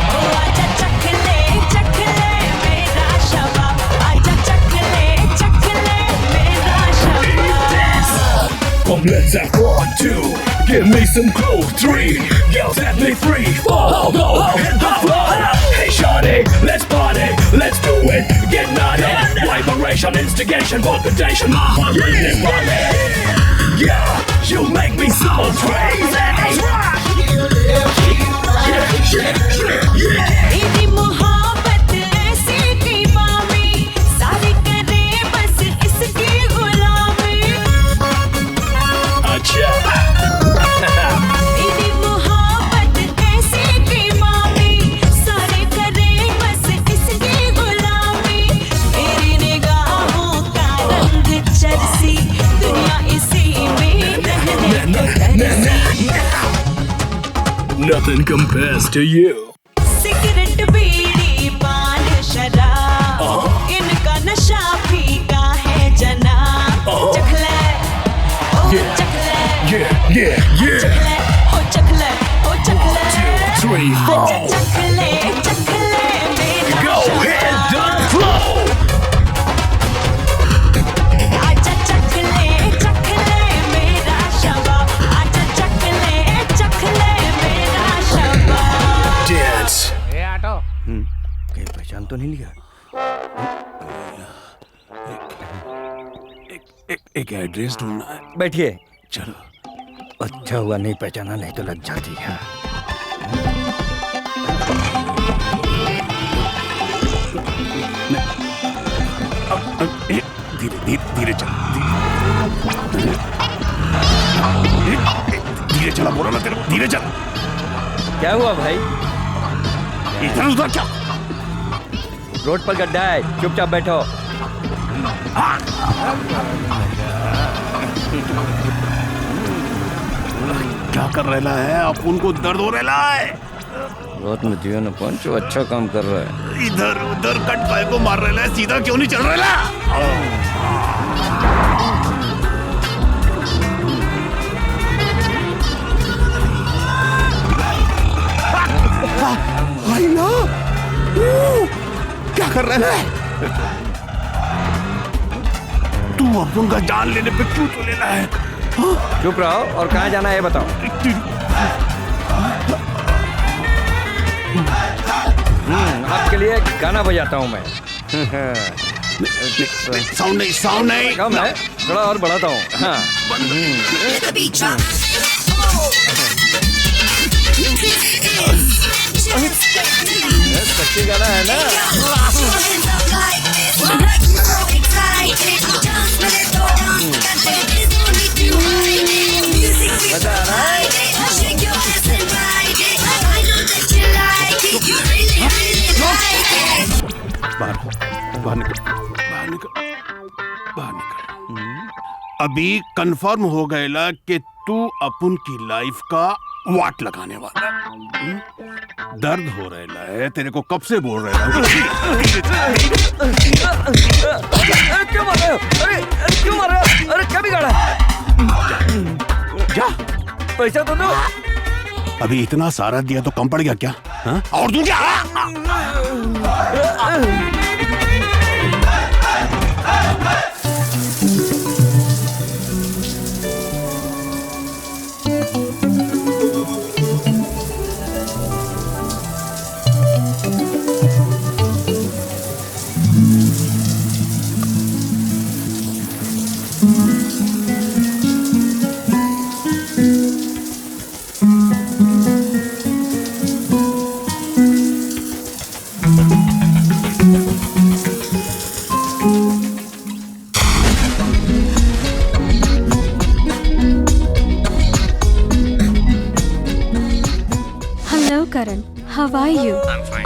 ओ आजा चखले, चखले मेरा शबाब, आजा चखले, चखले मेरा शबाब। Come let's have fun. Two, give me some clue. Three, girl set me free. Four, go, hit the floor. Hey shawty, let's party, let's do it, get naughty. Vibration, instigation, augmentation, my heart rate is violent. Yeah, you make me so crazy. मेरी मोहब्बत ऐसी की मामी, सारे करे बस इसकी गुलामी। अच्छा। मेरी मोहब्बत ऐसी की मामी, सारे करे बस इसकी गुलामी। मेरी निगाहों का रंग चरसी, दुनिया इसी में रहने तरसी। Nothing compares to you. Cigarette, bidi, paan, शराब, इनका नशा फीका है जनाब। चखले, ओ चखले, चखले, ओ चखले, ओ चखले, 1, 2, 3, 4. आजा चखले, चखले मेरा Go ahead, done flow. आजा चखले, चखले मेरा शबाब, आजा चखले, चखले मेरा तो नहीं लिया? एक एड्रेस ढूंढना है। बैठिए। चलो। अच्छा हुआ नहीं पहचाना, नहीं तो लग जाती है। धीरे धीरे धीरे चल, धीरे चला, बोला ना तेरे को, धीरे चल। क्या हुआ भाई? इधर उधर क्या? रोड पर गड्ढा है, चुपचाप बैठो। क्या कर रहा है? अपन को दर्द हो रहा है। रात में दिया ना पंच, अच्छा काम कर रहा है। इधर उधर कट पाए को मार रहा है, सीधा क्यों नहीं चल रहा? क्या कर रहा है? तू अपन का जान लेने पे क्यों तो लेना है? चुप रहो और कहाँ जाना है बताओ। आपके लिए गाना बजाता हूँ मैं। साउंड नहीं कम है, थोड़ा और बढ़ाता हूँ। हाँ। सच्ची गाना है ना? मजा आ रहा है? बाहर निकल। अभी कंफर्म हो गया कि तू अपन की लाइफ का वाट लगाने वाला। दर्द हो रहा है तेरे को, कब से बोल रहा है। क्यों मार रहे हो? अरे क्यों मार रहे हो? अरे क्या बिगाड़ा? जा, पैसा तो दो। अभी इतना सारा दिया तो कम पड़ गया क्या? हा? और तू क्या? How are you?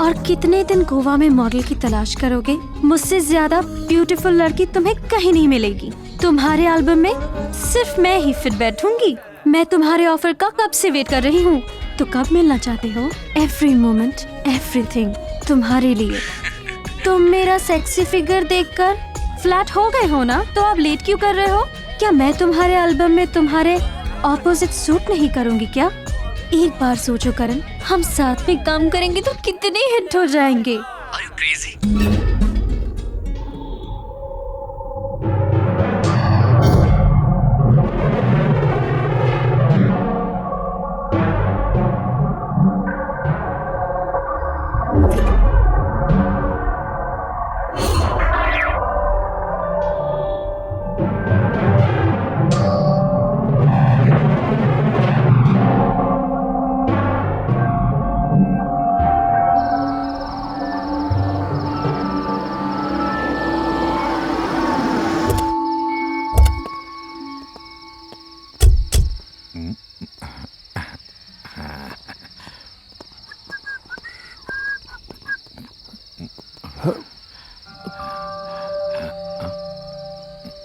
और कितने दिन गोवा में मॉडल की तलाश करोगे? मुझसे ज्यादा ब्यूटीफुल लड़की तुम्हें कहीं नहीं मिलेगी। तुम्हारे एल्बम में सिर्फ मैं ही फिट बैठूंगी। मैं तुम्हारे ऑफर का कब से वेट कर रही हूँ। तो कब मिलना चाहते हो? एवरी मोमेंट, एवरीथिंग तुम्हारे लिए। तुम मेरा सेक्सी फिगर देखकर फ्लैट हो गए हो ना? तो अब लेट क्यों कर रहे हो? क्या मैं तुम्हारे एल्बम में तुम्हारे ऑपोजिट सूट नहीं करूँगी क्या? एक बार सोचो करण, हम साथ में काम करेंगे तो कितने हिट हो जाएंगे। Are you crazy?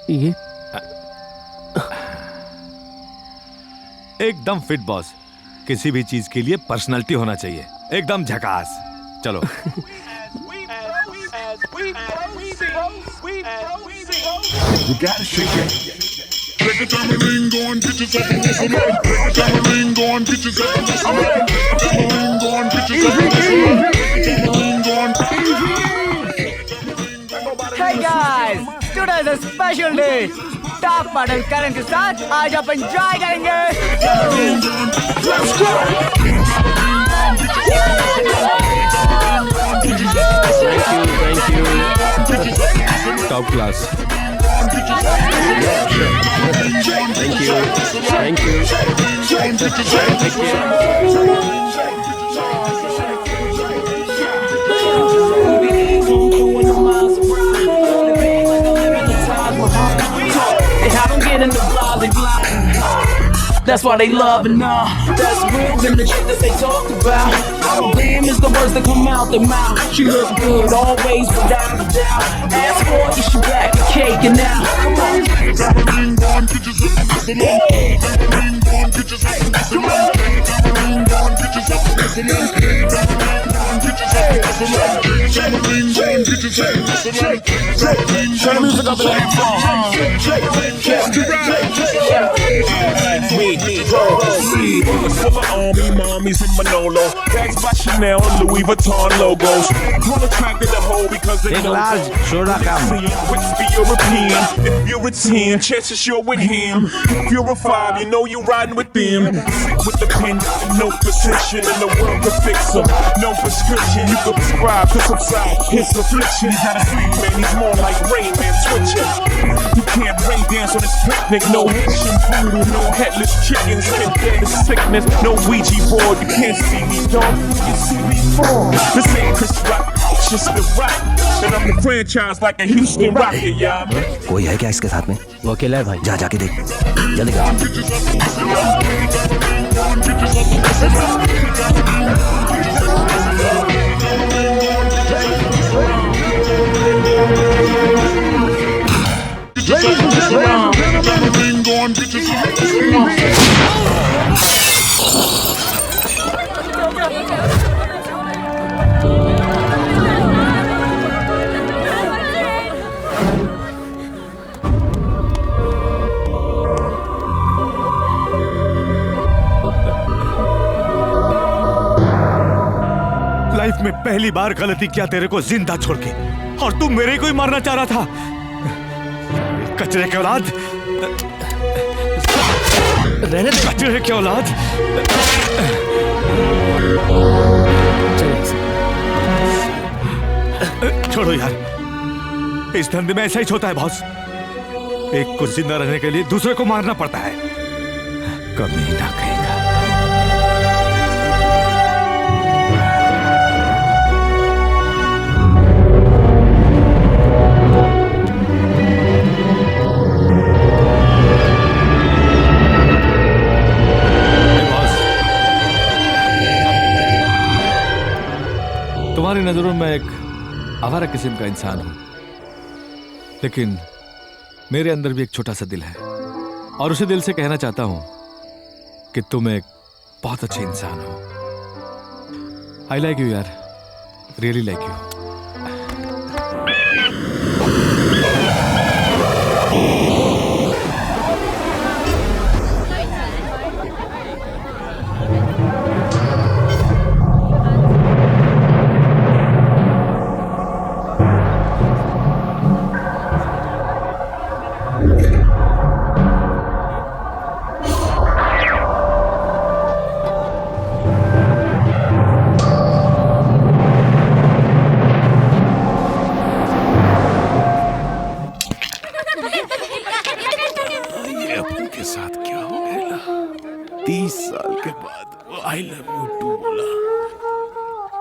ये एकदम फिट बॉस। किसी भी चीज के लिए पर्सनालिटी होना चाहिए, एकदम झकास। चलो। You gotta shake it. Take a tamarind, go and get yourself a muscle man. Take a tamarind, go and get yourself a muscle man. Take a tamarind, go and get yourself a muscle man. Take a tamarind, go and. Hey guys, today is a special day. Top model Karan के साथ आज आप enjoy करेंगे। Let's go. Top class. Thank you, thank you, That's why they love and that's real than the shit that they talk about. Damn is the words that come out their mouth. She looks good always without a doubt. Ask for it, she back and cake and now. Come on. Turn the music up and let full of army mommies in Manolo. Bags by Chanel and Louis Vuitton logos. All attracted to hoe because they know which be European. If you're a 10, chances you're with him. If you're a 5, you know you're riding with them. Sit with the pen, no position in the world to fix them. No prescription, you can prescribe to subside his affliction. He's not a sweet man, he's more like Rain Man switching. You can't rain dance on this picnic. No Haitian voodoo, no headless chickens. Can't get the sickness, no Ouija board. You can't see me, dog. You see me fall. This ain't Chris Rock, it's just the rock. And I'm the franchise like a Houston Rocket, y'all. कोई है क्या इसके साथ में? वो अकेला है भाई। जा जाके देख। चलेगा। Ladies and लाइफ में पहली बार गलती किया तेरे को जिंदा छोड़ के, और तू मेरे को ही मारना चाह रहा था। कचरे के औलाद, रहने दे कचरे के औलाद। छोड़ो यार, इस धंधे में ऐसा ही होता है बॉस। एक को जिंदा रहने के लिए दूसरे को मारना पड़ता है। कमीना कहेगा। तुम्हारी नजरों में एक आवारा किस्म का इंसान हूं, लेकिन मेरे अंदर भी एक छोटा सा दिल है, और उसे दिल से कहना चाहता हूं कि तुम एक बहुत अच्छे इंसान हो। आई लाइक यू यार, रियली लाइक यू।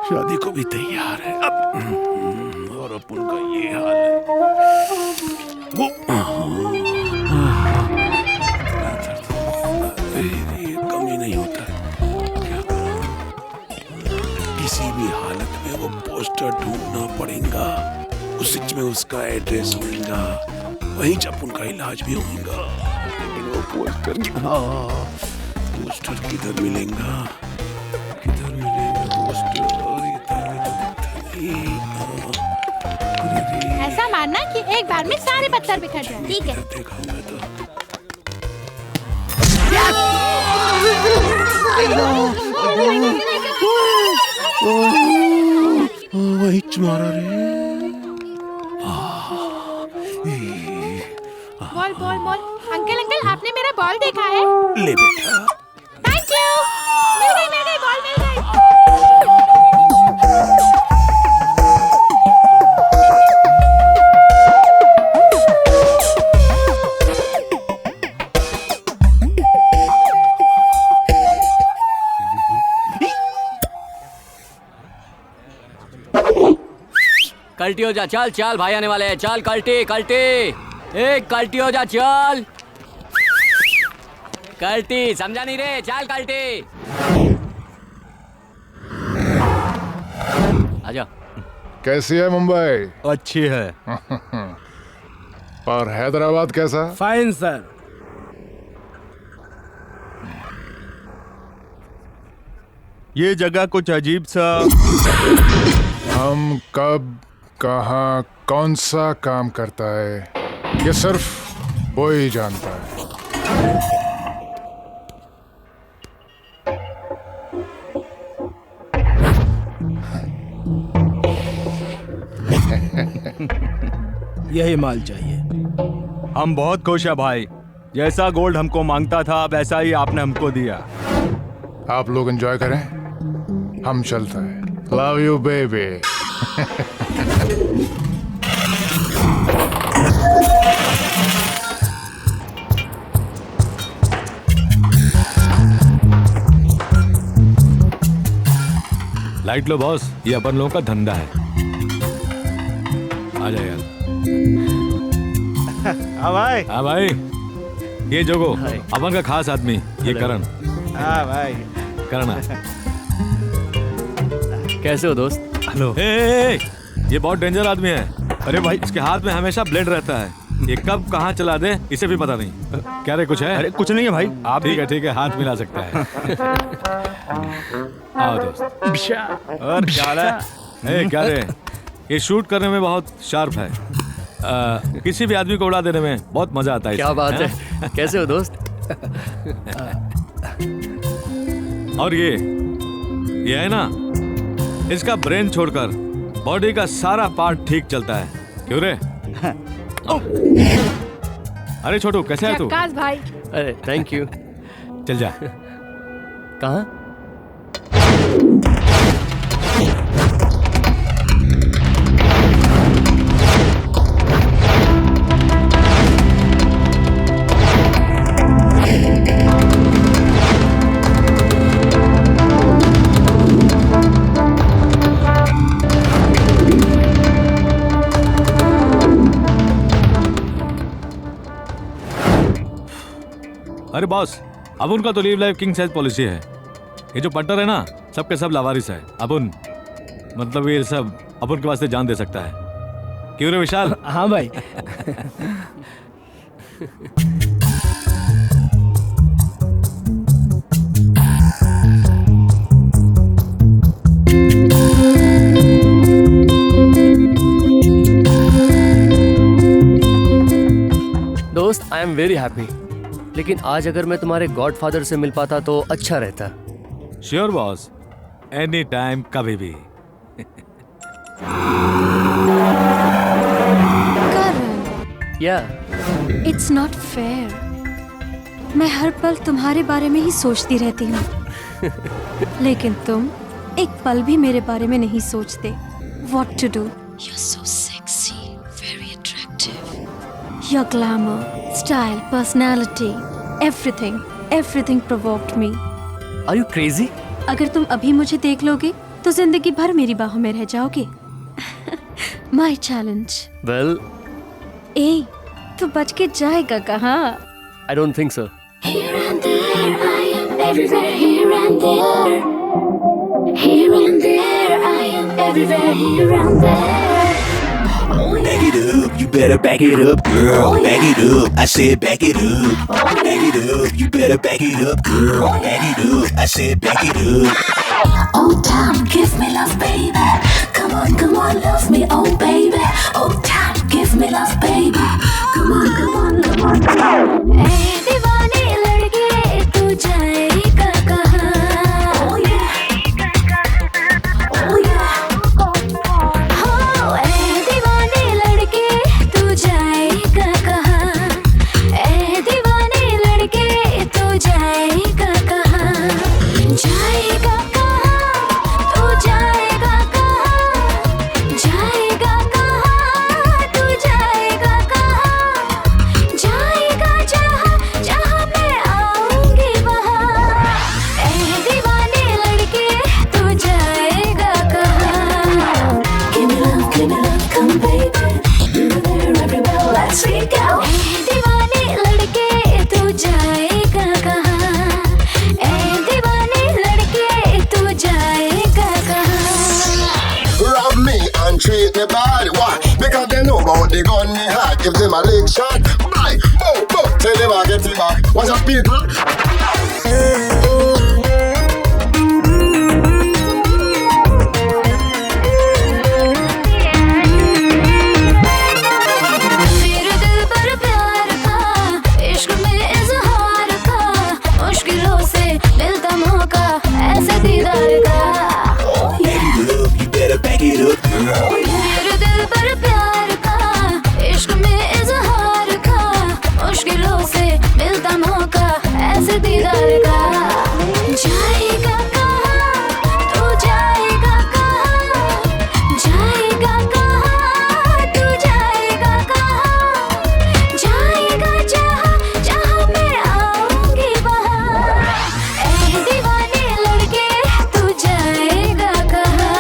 शादी को भी तैयार है अब, और अपन का ये हाल है। वो ये कमी नहीं होता है। क्या करूं? किसी भी हालत में वो पोस्टर ढूंढना पड़ेगा, उसी में उसका एड्रेस होगा, वहीं अपन का इलाज भी होगा। लेकिन वो पोस्टर किधर मिलेगा? किधर मिलेगा पोस्टर? ऐसा मानना कि एक बार में सारे पत्थर बिखर जाए, ठीक है? वही मारा रे। Ball ball ball. Uncle uncle, आपने मेरा बॉल देखा है? ले बेटा। Thank you. मिल गई बॉल मिल गई। कल्टी हो जा, चल चल भाई आने वाले हैं, चल कल्टी कल्टी, ए कल्टी हो जा, चल कल्टी, समझा नहीं रे, चल कल्टी। आजा। कैसी है मुंबई? अच्छी है। और हैदराबाद कैसा? Fine sir. ये जगह कुछ अजीब सा। हम कब कहाँ कौन सा काम करता है ये सिर्फ वो ही जानता है। यही माल चाहिए। हम बहुत खुश हैं भाई, जैसा गोल्ड हमको मांगता था वैसा ही आपने हमको दिया। आप लोग एंजॉय करें, हम चलते हैं। Love you baby. Light low boss, ये अपन लोगों का धंधा है। आ जाए यार। हाँ भाई। हाँ भाई, ये जोगो अपन का खास आदमी, ये करण। हाँ भाई। करण कैसे हो दोस्त? हेलो। ये बहुत डेंजर आदमी है। अरे भाई, इसके हाथ में हमेशा ब्लेड रहता है, ये कब कहाँ चला दे इसे भी पता नहीं। क्या रे, कुछ है? अरे कुछ नहीं है भाई। आप ठीक है, हाथ मिला सकता है। आओ दोस्त। और क्या है? क्या रे, ये शूट करने में बहुत शार्प है। किसी भी आदमी को उड़ा देने में बहुत मजा आता है। क्या बात है। कैसे हो दोस्त? और ये है ना, इसका ब्रेन छोड़कर बॉडी का सारा पार्ट ठीक चलता है। क्यों रे? अरे छोटू, कैसे है तू? आकाश भाई। अरे थैंक यू। चल जा। कहाँ? अरे बॉस, अब उनका तो leave life king size policy है। ये जो पट्टर है ना, सबके सब लावारिस है। अपुन मतलब ये सब अपुन के वास्ते जान दे सकता है। क्यों रे विशाल? हाँ भाई। दोस्त, आई एम वेरी हैप्पी, लेकिन आज अगर मैं तुम्हारे गॉडफादर से मिल पाता तो अच्छा रहता। श्योर बॉस, एनी टाइम, कभी भी। करण, इट्स नॉट फेयर। मैं हर पल तुम्हारे बारे में ही सोचती रहती हूँ, लेकिन तुम एक पल भी मेरे बारे में नहीं सोचते। What to do? You're so sexy, very attractive. Your glamour, style, personality, everything provoked me. Are you crazy? अगर तुम अभी मुझे देख लोगे तो जिंदगी भर मेरी बाहों में रह जाओगे। My challenge. Well, ए, तू बच के जाएगा कहाँ? I don't think so. Here and there, I am everywhere. Here and there, here and there, I am everywhere. Here and there. Back it up, you better back it up, girl. Back it up, I said back it up. Back it up, you better back it up, girl. Back it up, I said back it up. Oh, time, give me love, baby. Come on, love me, oh baby. Oh, time, give me love, baby. Come on. Hey, दीवाने लड़के, तू जाएगा कहाँ? Oh yeah, oh yeah. Oh, hey, दीवाने लड़के, तू जाएगा कहाँ? Hey, दीवाने लड़के, तू जाएगा कहाँ? जाएगा कहाँ? तू जाएगा कहाँ? जाएगा कहाँ? तू जाएगा कहाँ? me bad. Why? Because they know about the gun me hot. If them a leg shot, bye, boom, boom. Tell them I get it back. What's up, people? मेरे दिल पर प्यार का इश्क में इजहार का मुश्किलों से मिलता मौका ऐसे दीदार का जाएगा कहाँ तू जाएगा कहाँ जाएगा कहाँ तू जाएगा कहाँ जाएगा जहाँ जहाँ मैं आऊंगी वहाँ ऐ दीवाने लड़के तू जाएगा कहाँ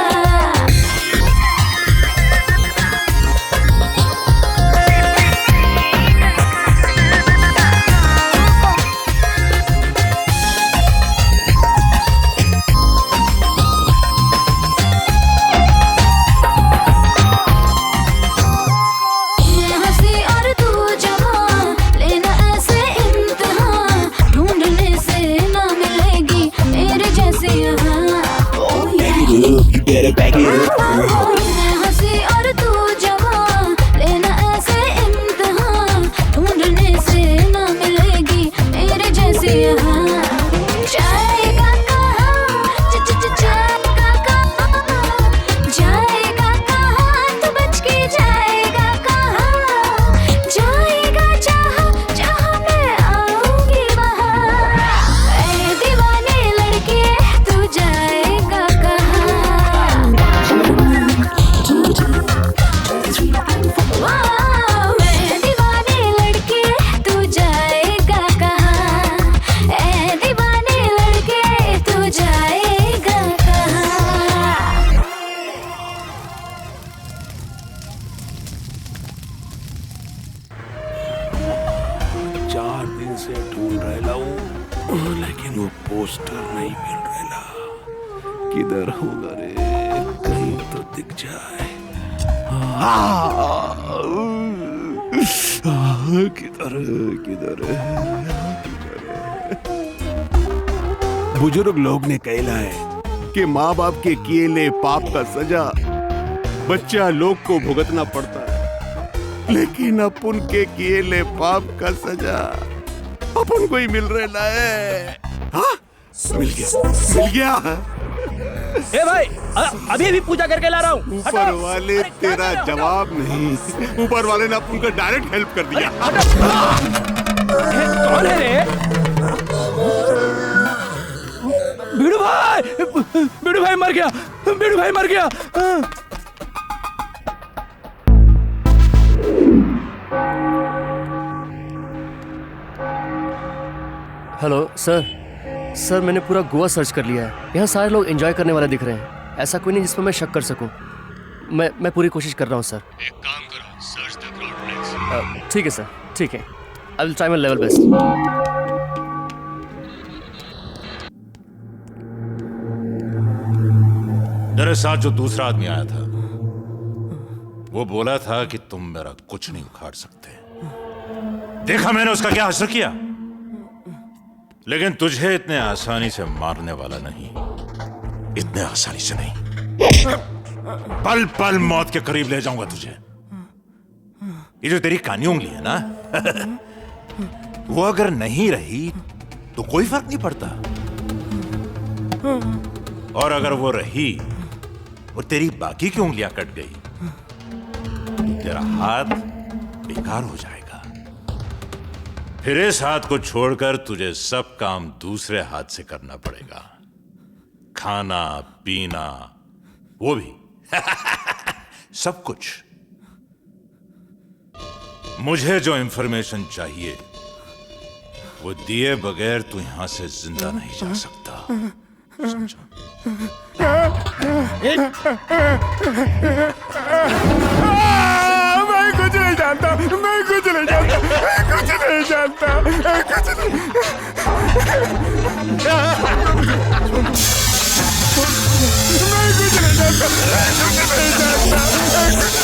You better back it up, girl. मैं हंसी और तू जवां लेना ऐसे इम्तिहान ढूंढने से ना मिलेगी मेरे जैसी यहाँ जाएगा कहाँ जाएगा कहाँ जाएगा कहाँ तू बच के जाएगा कहाँ जाएगा जहाँ जहाँ मैं आऊंगी वहाँ ऐ दीवाने लड़के तू जाएगा कहाँ वाह मैं दीवाने लड़के तू जाएगा कहाँ ऐ दीवाने लड़के तू जाएगा कहाँ 4 दिन से ढूंढ रहा हूँ लेकिन वो पोस्टर नहीं मिल रहा। किधर होगा रे? कहीं तो दिख जाए। किधर किधर बुजुर्ग लोग ने कहला है कि माँ बाप के किए ले पाप का सजा बच्चा लोग को भुगतना पड़ता है, लेकिन अपन के किए ले पाप का सजा अपन को ही मिल रहा है। हाँ? मिल गया ए भाई अभी अभी पूजा करके ला रहा हूँ। ऊपर वाले तेरा जवाब नहीं, ऊपर वाले ने अपन को डायरेक्ट हेल्प कर दिया। कौन है रे? बीड़ू भाई मर गया, बीड़ू भाई मर गया। Hello sir. सर मैंने पूरा गोवा सर्च कर लिया है। यहाँ सारे लोग एंजॉय करने वाले दिख रहे हैं। ऐसा कोई नहीं जिस पर मैं शक कर सकूं। मैं पूरी कोशिश कर रहा हूँ सर। एक काम करो, सर्च द क्राउड प्लेस। ठीक है सर, ठीक है। I will try my level best. मेरे साथ जो दूसरा आदमी आया था वो बोला था कि तुम मेरा कुछ नहीं उखाड़ सकते। देखा मैंने उसका क्या असर किया, लेकिन तुझे इतने आसानी से मारने वाला नहीं, इतने आसानी से नहीं। पल पल मौत के करीब ले जाऊंगा तुझे। ये जो तेरी कानी उंगली है ना वो अगर नहीं रही तो कोई फर्क नहीं पड़ता, और अगर वो रही और तेरी बाकी की उंगलियां कट गई तो तेरा हाथ बेकार हो जाएगा। फिर इस हाथ को छोड़कर तुझे सब काम दूसरे हाथ से करना पड़ेगा, खाना पीना वो भी सब कुछ। मुझे जो इंफॉर्मेशन चाहिए वो दिए बगैर तू यहां से जिंदा नहीं जा सकता, समझा? मैं कुछ नहीं जानता, मैं कुछ नहीं जानता, मैं कुछ नहीं जानता, मैं कुछ नहीं। मैं कुछ नहीं जानता, मैं कुछ नहीं जानता।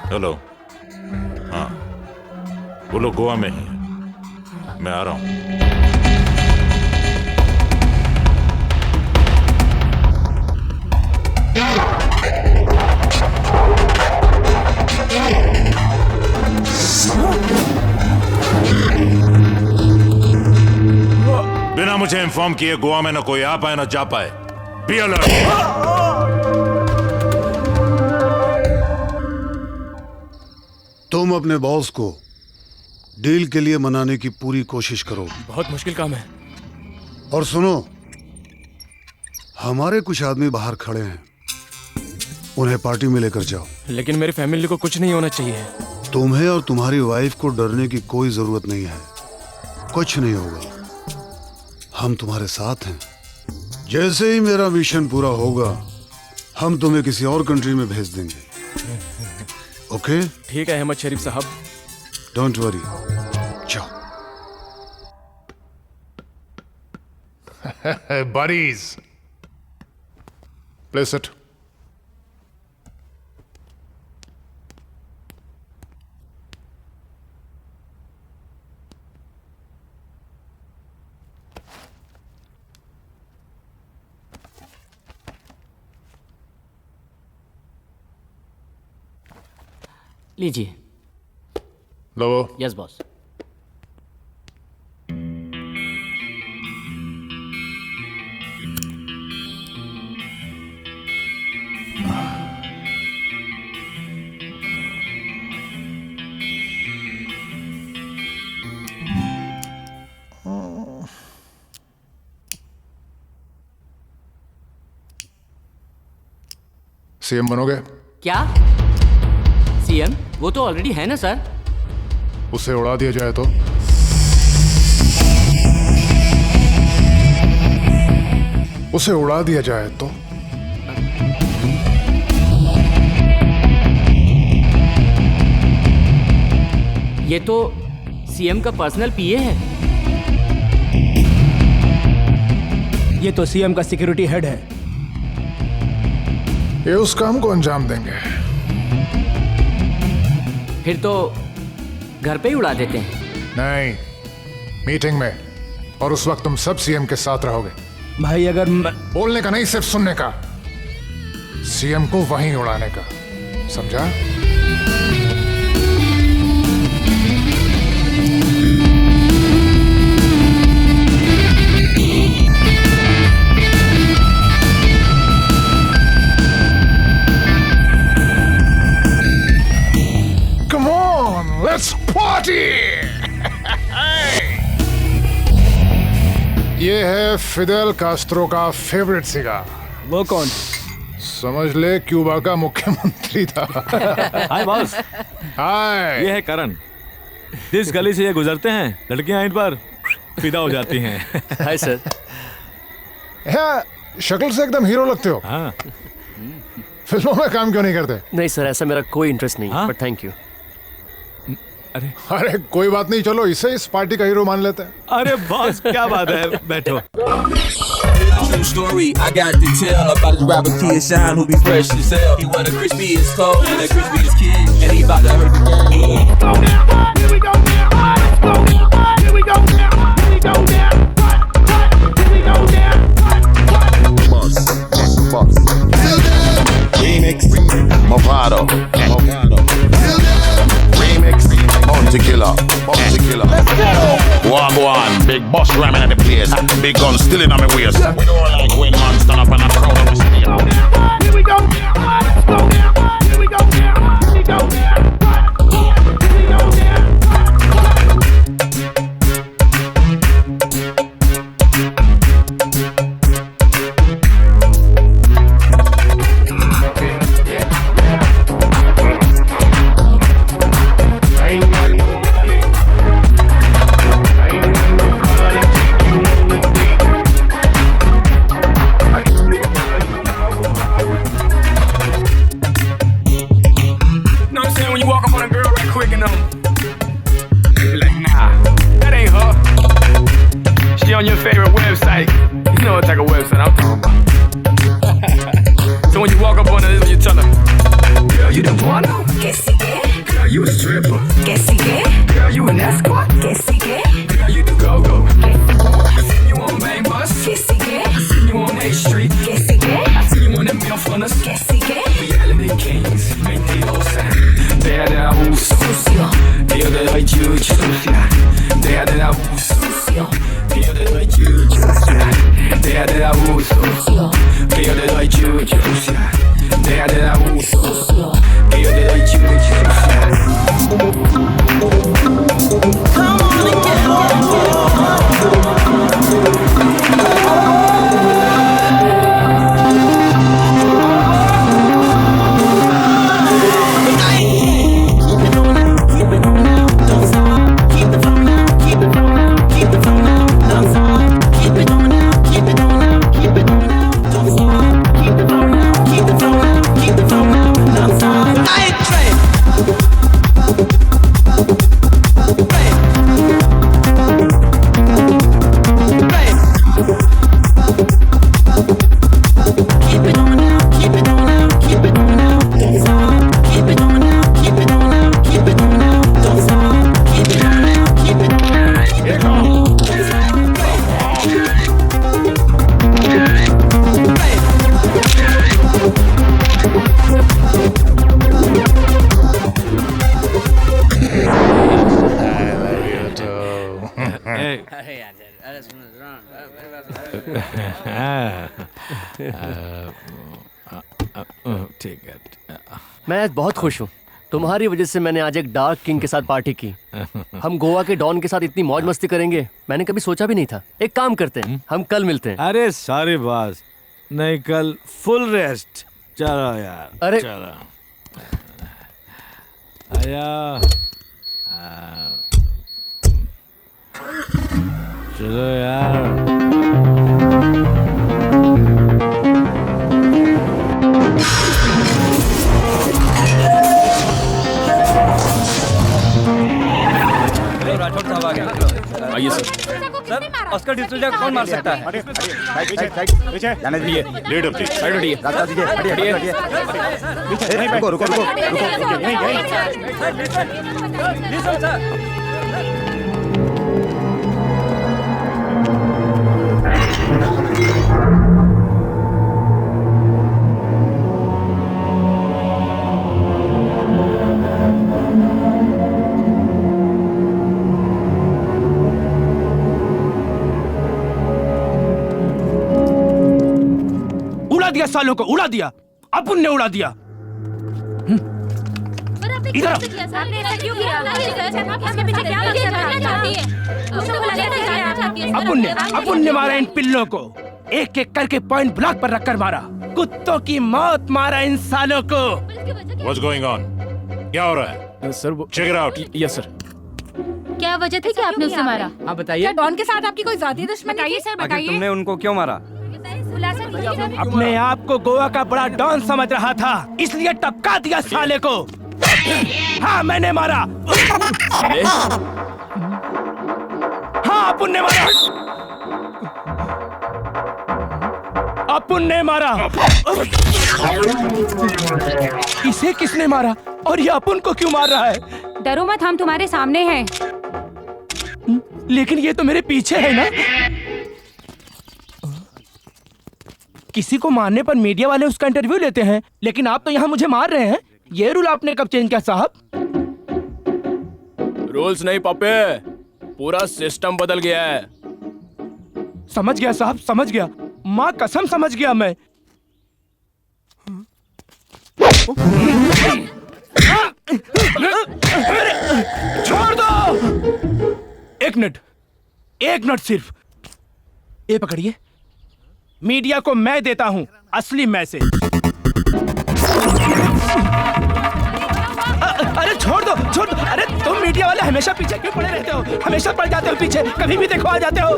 हेलो। हाँ, वो लोग गोवा में हैं। मैं आ रहा हूँ। बिना मुझे इन्फॉर्म किए गोवा में न कोई आ पाए न जा पाए। Be alert. तुम अपने बॉस को डील के लिए मनाने की पूरी कोशिश करो। बहुत मुश्किल काम है। और सुनो, हमारे कुछ आदमी बाहर खड़े हैं, उन्हें पार्टी में लेकर जाओ। लेकिन मेरी फैमिली को कुछ नहीं होना चाहिए। तुम्हें और तुम्हारी वाइफ को डरने की कोई जरूरत नहीं है। कुछ नहीं होगा, हम तुम्हारे साथ हैं। जैसे ही मेरा मिशन पूरा होगा, हम तुम्हें किसी और कंट्री में भेज देंगे। ओके? ठीक है अहमद शरीफ साहब। डोंट वरी, जाओ। buddies, place it. लीजिए। लो। Yes boss. सीएम बनोगे? क्या? सीएम? वो तो ऑलरेडी है ना सर। उसे उड़ा दिया जाए तो? उसे उड़ा दिया जाए तो? ये तो सीएम का पर्सनल पीए है। ये तो सीएम का सिक्योरिटी हेड है। ये उस काम को अंजाम देंगे। फिर तो घर पे ही उड़ा देते हैं। नहीं, मीटिंग में, और उस वक्त तुम सब सीएम के साथ रहोगे। भाई अगर बोलने का नहीं, सिर्फ सुनने का। सीएम को वहीं उड़ाने का, समझा? Come on, let's party! ये है फिडेल कास्ट्रो का फेवरेट सिगार। वो कौन? समझ ले, क्यूबा का मुख्यमंत्री था। हाय बॉस। हाय। ये है करण। जिस गली से ये गुजरते हैं, लड़कियां इन पर फिदा हो जाती हैं। Hi sir. शक्ल से एकदम हीरो लगते हो। हाँ। फिल्मों में काम क्यों नहीं करते? नहीं सर, ऐसा मेरा कोई इंटरेस्ट नहीं, बट थैंक यू। अरे कोई बात नहीं, चलो इसे इस पार्टी का हीरो मान लेते हैं। अरे बॉस क्या बात है, बैठो। True story, I got to tell about this rapper Kid Shine who be fresh as hell. He one of crispiest cold and the crispiest kid, and he about to hurt the game. Go now, here we go now. Let's go now, here we go now. Here we go now. Here we go now. Boss. Remix, Movado. Remix, Bounty Killer. Let's go. Wagwan, big boss ramming at the place. Big gun still in on my waist. We don't like when man stand up and a crowd of us. Here we go now. Let's go now. Here we go now. Here we go now. Here we go now. víctimas reality kings, mentirosa. Deja del abuso sucio, que yo te doy chucha sucia. Deja del abuso sucio, que yo te doy chucha sucia. Deja del abuso sucio, que yo te doy chucha sucia. Deja del abuso sucio, que yo te doy chucha sucia. Come on and get ठीक है। मैं आज बहुत खुश हूँ। तुम्हारी वजह से मैंने आज एक डार्क किंग के साथ पार्टी की। हम गोवा के डॉन के साथ इतनी मौज मस्ती करेंगे मैंने कभी सोचा भी नहीं था। एक काम करते हैं, हम कल मिलते हैं। अरे सारी बात नहीं, कल फुल रेस्ट। चलो यार, अरे चलो आया, चलो यार। आइए सर। सर, ऑस्कर डिसूजा को कौन मार सकता है? पीछे जाने दीजिए। लीडर प्लीज साइड हटिए। रास्ता दीजिए। हटिए। पीछे रुको रुको रुको दिया, सालों को उड़ा दिया, अपुन ने उड़ा दिया। इधर अपुन ने मारा इन पिल्लों को, एक एक करके पॉइंट ब्लॉक पर रखकर मारा। कुत्तों की मौत मारा इन सालों को। What's going on? क्या हो रहा है? सर वो Check it out. Yes sir. क्या वजह थी कि आपने उसे मारा? हाँ बताइए। क्या डॉन के साथ आपकी कोई जाती दुश्मनी थी? सर बताइए। तुमने उनको क्यों मारा? अपने आप को गोवा का बड़ा डॉन समझ रहा था, इसलिए टपका दिया साले को। हाँ मैंने मारा। हाँ अपुन ने मारा। अपुन ने मारा। इसे किसने मारा और ये अपुन को क्यों मार रहा है? डरो मत, हम तुम्हारे सामने हैं। लेकिन ये तो मेरे पीछे है ना। किसी को मारने पर मीडिया वाले उसका इंटरव्यू लेते हैं, लेकिन आप तो यहाँ मुझे मार रहे हैं। ये रूल आपने कब चेंज किया साहब? रूल्स नहीं पापे, पूरा सिस्टम बदल गया है। समझ गया साहब, समझ गया। माँ कसम समझ गया मैं। छोड़ दो। एक मिनट सिर्फ। ये पकड़िए, मीडिया को मैं देता हूं असली मैसेज। अरे छोड़ दो। अरे तुम मीडिया वाले हमेशा पीछे क्यों पड़े रहते हो? हमेशा पड़ जाते हो पीछे, कभी भी देखो आ जाते हो।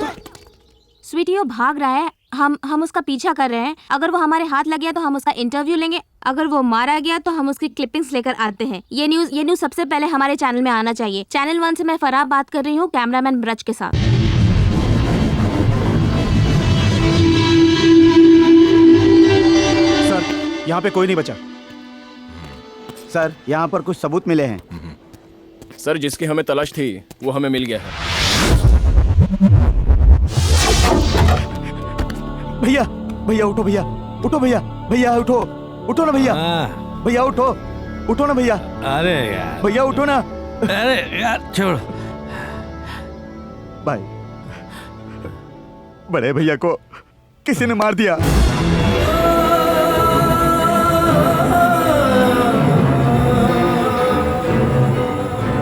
स्वीटी वो भाग रहा है, हम उसका पीछा कर रहे हैं। अगर वो हमारे हाथ लग गया तो हम उसका इंटरव्यू लेंगे, अगर वो मारा गया तो हम उसकी क्लिपिंग्स लेकर आते हैं। ये न्यूज सबसे पहले हमारे चैनल में आना चाहिए। चैनल 1 से मैं फराह बात कर रही हूँ, कैमरामैन ब्रज के साथ। यहाँ पे कोई नहीं बचा। सर यहाँ पर कुछ सबूत मिले हैं। सर जिसकी हमें तलाश थी वो हमें मिल गया है। भैया उठो, भैया उठो। उठो ना भैया। भैया उठो, उठो ना भैया। अरे यार भैया उठो ना। अरे यार छोड़। भाई, बड़े भैया को किसी ने मार दिया।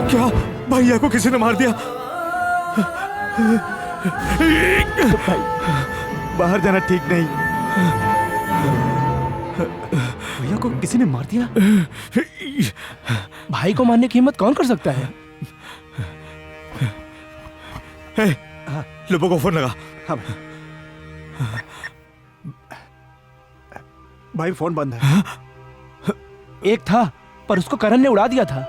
क्या भैया को किसी ने मार दिया? भाई, बाहर जाना ठीक नहीं। भैया को किसी ने मार दिया? भाई को मारने की हिम्मत कौन कर सकता है? लोगों को फोन लगा। हाँ भाई, फोन बंद है। एक था पर उसको करण ने उड़ा दिया था।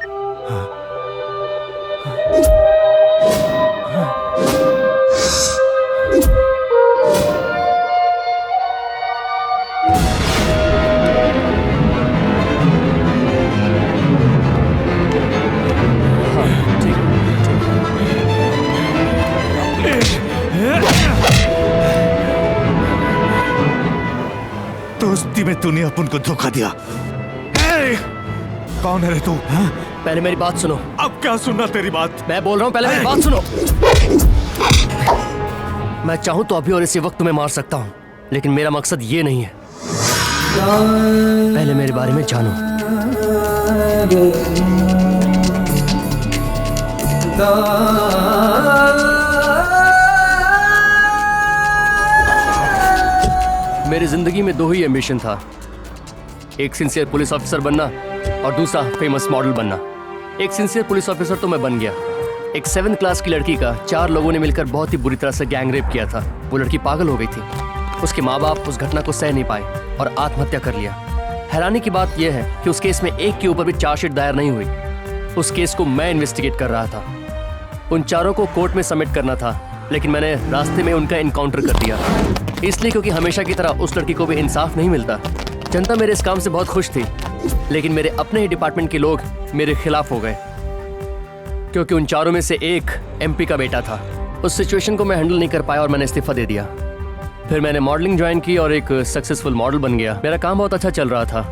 दोस्ती में तूने अपन को धोखा दिया। कौन है रे तू? पहले मेरी बात सुनो। अब क्या सुनना तेरी बात? मैं बोल रहा हूँ, पहले मेरी बात सुनो। मैं चाहूं तो अभी और इसी वक्त तुम्हें मार सकता हूं, लेकिन मेरा मकसद ये नहीं है। पहले मेरे बारे में जानो। मेरी जिंदगी में दो ही एम्बिशन था, एक सिंसियर पुलिस ऑफिसर बनना और दूसरा फेमस मॉडल बनना। एक सिंसियर पुलिस ऑफिसर तो मैं बन गया। एक 7th क्लास की लड़की का 4 लोगों ने मिलकर बहुत ही बुरी तरह से गैंग रेप किया था। वो लड़की पागल हो गई थी। उसके माँ बाप उस घटना को सह नहीं पाए और आत्महत्या कर लिया। हैरानी की बात यह है कि उस केस में एक के ऊपर भी चार्जशीट दायर नहीं हुई। उस केस को मैं इन्वेस्टिगेट कर रहा था। उन चारों को कोर्ट में सबमिट करना था, लेकिन मैंने रास्ते में उनका इनकाउंटर कर दिया, इसलिए क्योंकि हमेशा की तरह उस लड़की को भी इंसाफ नहीं मिलता। जनता मेरे इस काम से बहुत खुश थी, लेकिन मेरे अपने ही डिपार्टमेंट के लोग मेरे खिलाफ हो गए, क्योंकि उन चारों में से एक MP का बेटा था। उस सिचुएशन को मैं हैंडल नहीं कर पाया और मैंने इस्तीफा दे दिया। फिर मैंने मॉडलिंग ज्वाइन की और एक सक्सेसफुल मॉडल बन गया। मेरा काम बहुत अच्छा चल रहा था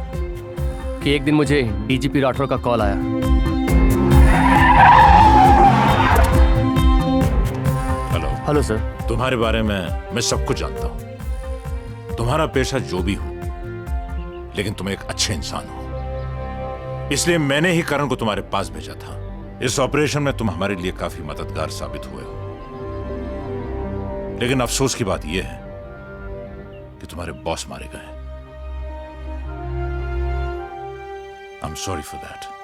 कि एक दिन मुझे DGP राठौर का कॉल आया। Hello sir. तुम्हारे बारे में मैं सब कुछ जानता हूं। तुम्हारा पेशा जो भी हो, लेकिन तुम एक अच्छे इंसान हो, इसलिए मैंने ही करण को तुम्हारे पास भेजा था। इस ऑपरेशन में तुम हमारे लिए काफी मददगार साबित हुए हो, लेकिन अफसोस की बात यह है कि तुम्हारे बॉस मारे गए। I am sorry for that.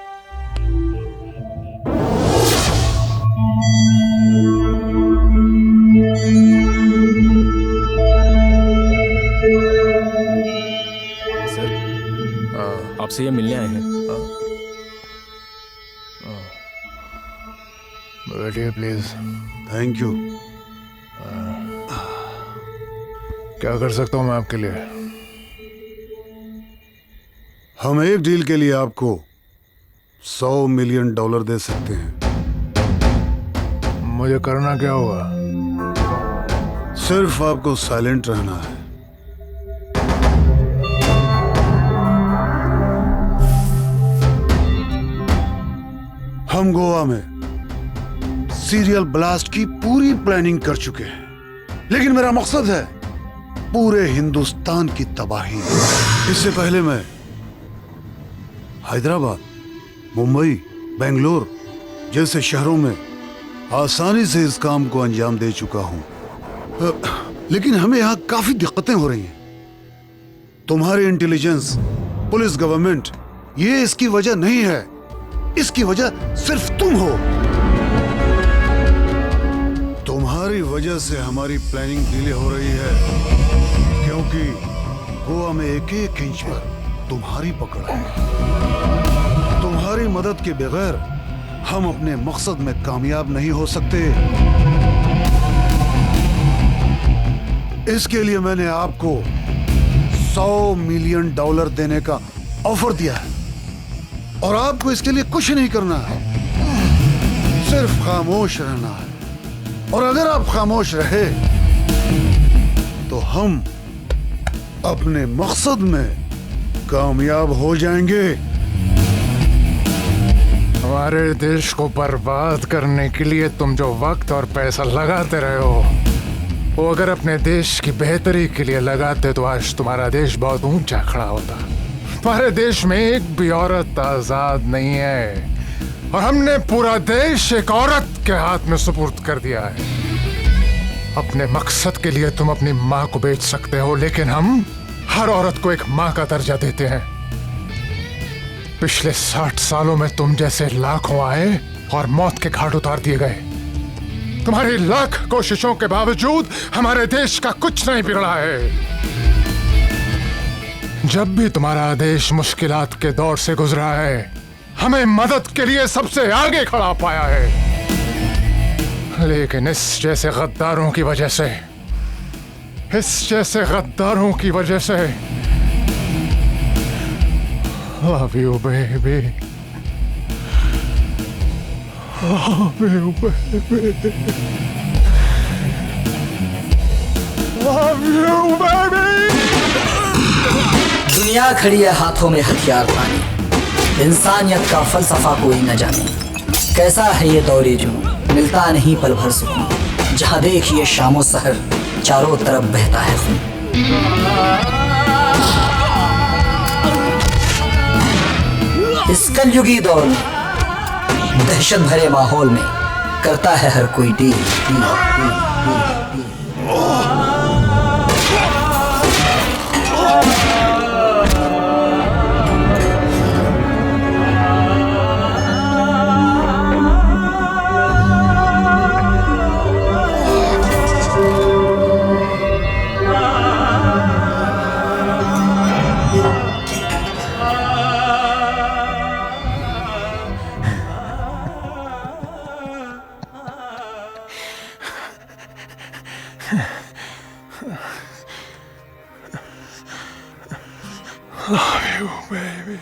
आपसे ये मिलने आए हैं। बैठिए प्लीज। Thank you. क्या कर सकता हूं मैं आपके लिए? हम एक डील के लिए आपको $100 मिलियन दे सकते हैं। मुझे करना क्या होगा? सिर्फ आपको साइलेंट रहना है। हम गोवा में सीरियल ब्लास्ट की पूरी प्लानिंग कर चुके हैं, लेकिन मेरा मकसद है पूरे हिंदुस्तान की तबाही। इससे पहले मैं हैदराबाद, मुंबई, बेंगलोर जैसे शहरों में आसानी से इस काम को अंजाम दे चुका हूं, लेकिन हमें यहां काफी दिक्कतें हो रही हैं। तुम्हारी इंटेलिजेंस, पुलिस, गवर्नमेंट, ये इसकी वजह नहीं है। इसकी वजह सिर्फ तुम हो। तुम्हारी वजह से हमारी प्लानिंग डिले हो रही है, क्योंकि गोवा में एक एक इंच पर तुम्हारी पकड़ है। तुम्हारी मदद के बगैर हम अपने मकसद में कामयाब नहीं हो सकते। इसके लिए मैंने आपको $100 मिलियन देने का ऑफर दिया है, और आपको इसके लिए कुछ नहीं करना है, सिर्फ खामोश रहना है। और अगर आप खामोश रहे तो हम अपने मकसद में कामयाब हो जाएंगे। हमारे देश को बर्बाद करने के लिए तुम जो वक्त और पैसा लगाते रहे हो, वो अगर अपने देश की बेहतरी के लिए लगाते तो आज तुम्हारा देश बहुत ऊंचा खड़ा होता। तुम्हारे देश में एक भी औरत आजाद नहीं है और हमने पूरा देश एक औरत के हाथ में सुपुर्द कर दिया है। अपने मकसद के लिए तुम अपनी माँ को बेच सकते हो, लेकिन हम हर औरत को एक माँ का दर्जा देते हैं। पिछले 60 सालों में तुम जैसे लाखों आए और मौत के घाट उतार दिए गए। तुम्हारी लाख कोशिशों के बावजूद हमारे देश का कुछ नहीं बिगड़ा है। जब भी तुम्हारा देश मुश्किलात के दौर से गुजरा है, हमें मदद के लिए सबसे आगे खड़ा पाया है। लेकिन इस जैसे गद्दारों की वजह से, Love you, baby. Love you, baby. Love you, baby. दुनिया खड़ी है हाथों में हथियार पानी, इंसानियत का फलसफा कोई न जाने। कैसा है ये दौरे जो मिलता नहीं पल भर सुकून, जहाँ देखिए शामो सहर चारों तरफ बहता है खून। इस कलयुगी दौर में दहशत भरे माहौल में करता है हर कोई deal. Love you, baby.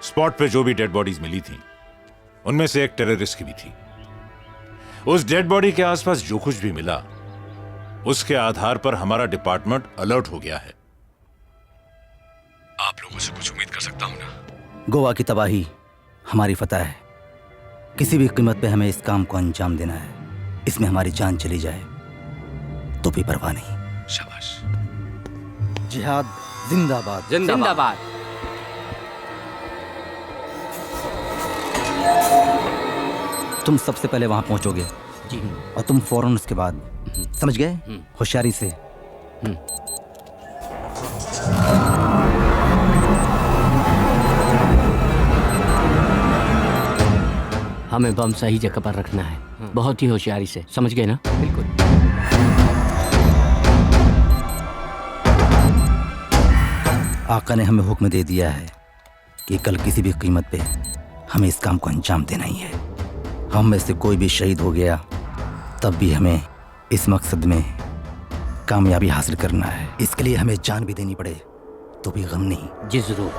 Spot पे जो भी डेड बॉडीज मिली थी, उनमें से एक टेररिस्ट की भी थी। उस डेड बॉडी के आसपास जो कुछ भी मिला, उसके आधार पर हमारा डिपार्टमेंट अलर्ट हो गया है। आप लोगों से कुछ उम्मीद कर सकता हूं ना? गोवा की तबाही हमारी फतह है। किसी भी कीमत पे हमें इस काम को अंजाम देना है। इसमें हमारी जान चली जाए तो भी परवाह नहीं। शाबाश। जिहाद जिंदाबाद। जिंदाबाद। तुम सबसे पहले वहां पहुंचोगे जी, और तुम फौरन उसके बाद, समझ गए, होशियारी से। हमें बम सही जगह पर रखना है, बहुत ही होशियारी से, समझ गए ना? बिल्कुल। आका ने हमें हुक्म दे दिया है कि कल किसी भी कीमत पे हमें इस काम को अंजाम देना ही है। हम में से कोई भी शहीद हो गया तब भी हमें इस मकसद में कामयाबी हासिल करना है। इसके लिए हमें जान भी देनी पड़े तो भी गम नहीं। जी जरूर।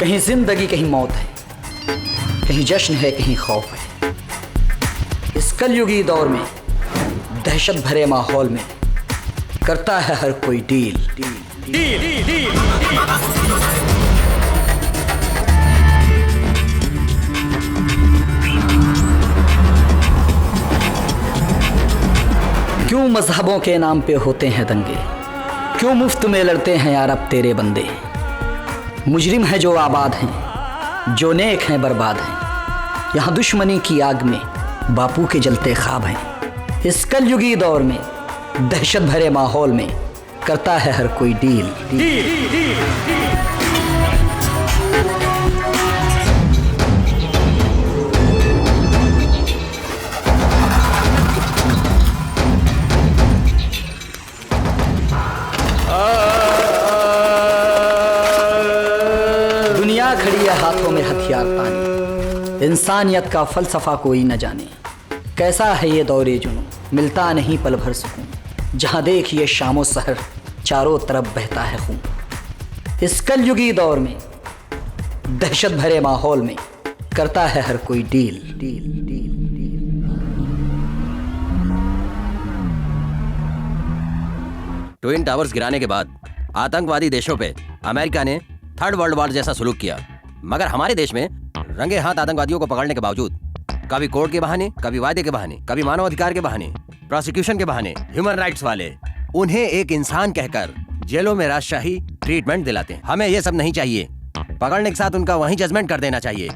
कहीं जिंदगी कहीं मौत है, कहीं जश्न है कहीं खौफ है। इस कलयुगी दौर में दहशत भरे माहौल में करता है हर कोई डील। क्यों मजहबों के नाम पे होते हैं दंगे, क्यों मुफ्त में लड़ते हैं यार अब तेरे बंदे। मुजरिम है जो आबाद हैं, जो नेक हैं बर्बाद हैं। यहाँ दुश्मनी की आग में बापू के जलते ख्वाब हैं। इस कलयुगी दौर में दहशत भरे माहौल में करता है हर कोई डील। दुनिया खड़ी है वाले हथियार ताने, इंसानियत का फलसफा कोई न जाने। कैसा है ये दौरे जुनूं, मिलता नहीं पल भर सुकून, जहाँ देखिए शामो सहर चारों तरफ बहता है खून। इस कलयुगी दौर में दहशत भरे माहौल में करता है हर कोई deal deal deal. Twin towers गिराने के बाद आतंकवादी देशों पे अमेरिका ने थर्ड वर्ल्ड वॉर जैसा सुलूक किया, मगर हमारे देश में रंगे हाथ आतंकवादियों को पकड़ने के बावजूद कभी कोर्ट के बहाने, कभी वायदे के बहाने, कभी मानवाधिकार के बहाने, प्रोसिक्यूशन के बहाने, ह्यूमन राइट्स वाले उन्हें एक इंसान कहकर जेलों में राजशाही ट्रीटमेंट दिलाते हैं। हमें यह सब नहीं चाहिए। पकड़ने के साथ उनका वहीं जजमेंट कर देना चाहिए।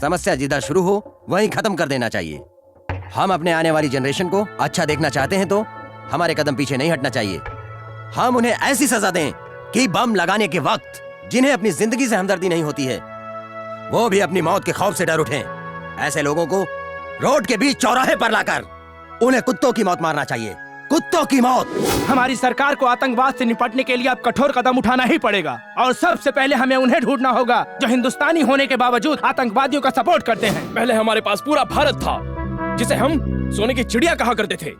समस्या जिधर शुरू हो वहीं खत्म कर देना चाहिए। हम अपने आने वाली जनरेशन को अच्छा देखना चाहते हैं तो हमारे कदम पीछे नहीं हटना चाहिए। हम उन्हें ऐसी सजा दें कि बम लगाने के वक्त जिन्हें अपनी जिंदगी से हमदर्दी नहीं होती है वो भी अपनी मौत के खौफ से डर उठें। ऐसे लोगों को रोड के बीच चौराहे पर लाकर उन्हें कुत्तों की मौत मारना चाहिए, कुत्तों की मौत। हमारी सरकार को आतंकवाद से निपटने के लिए अब कठोर कदम उठाना ही पड़ेगा और सबसे पहले हमें उन्हें ढूंढना होगा जो हिंदुस्तानी होने के बावजूद आतंकवादियों का सपोर्ट करते हैं। पहले हमारे पास पूरा भारत था जिसे हम सोने की चिड़िया कहा करते थे,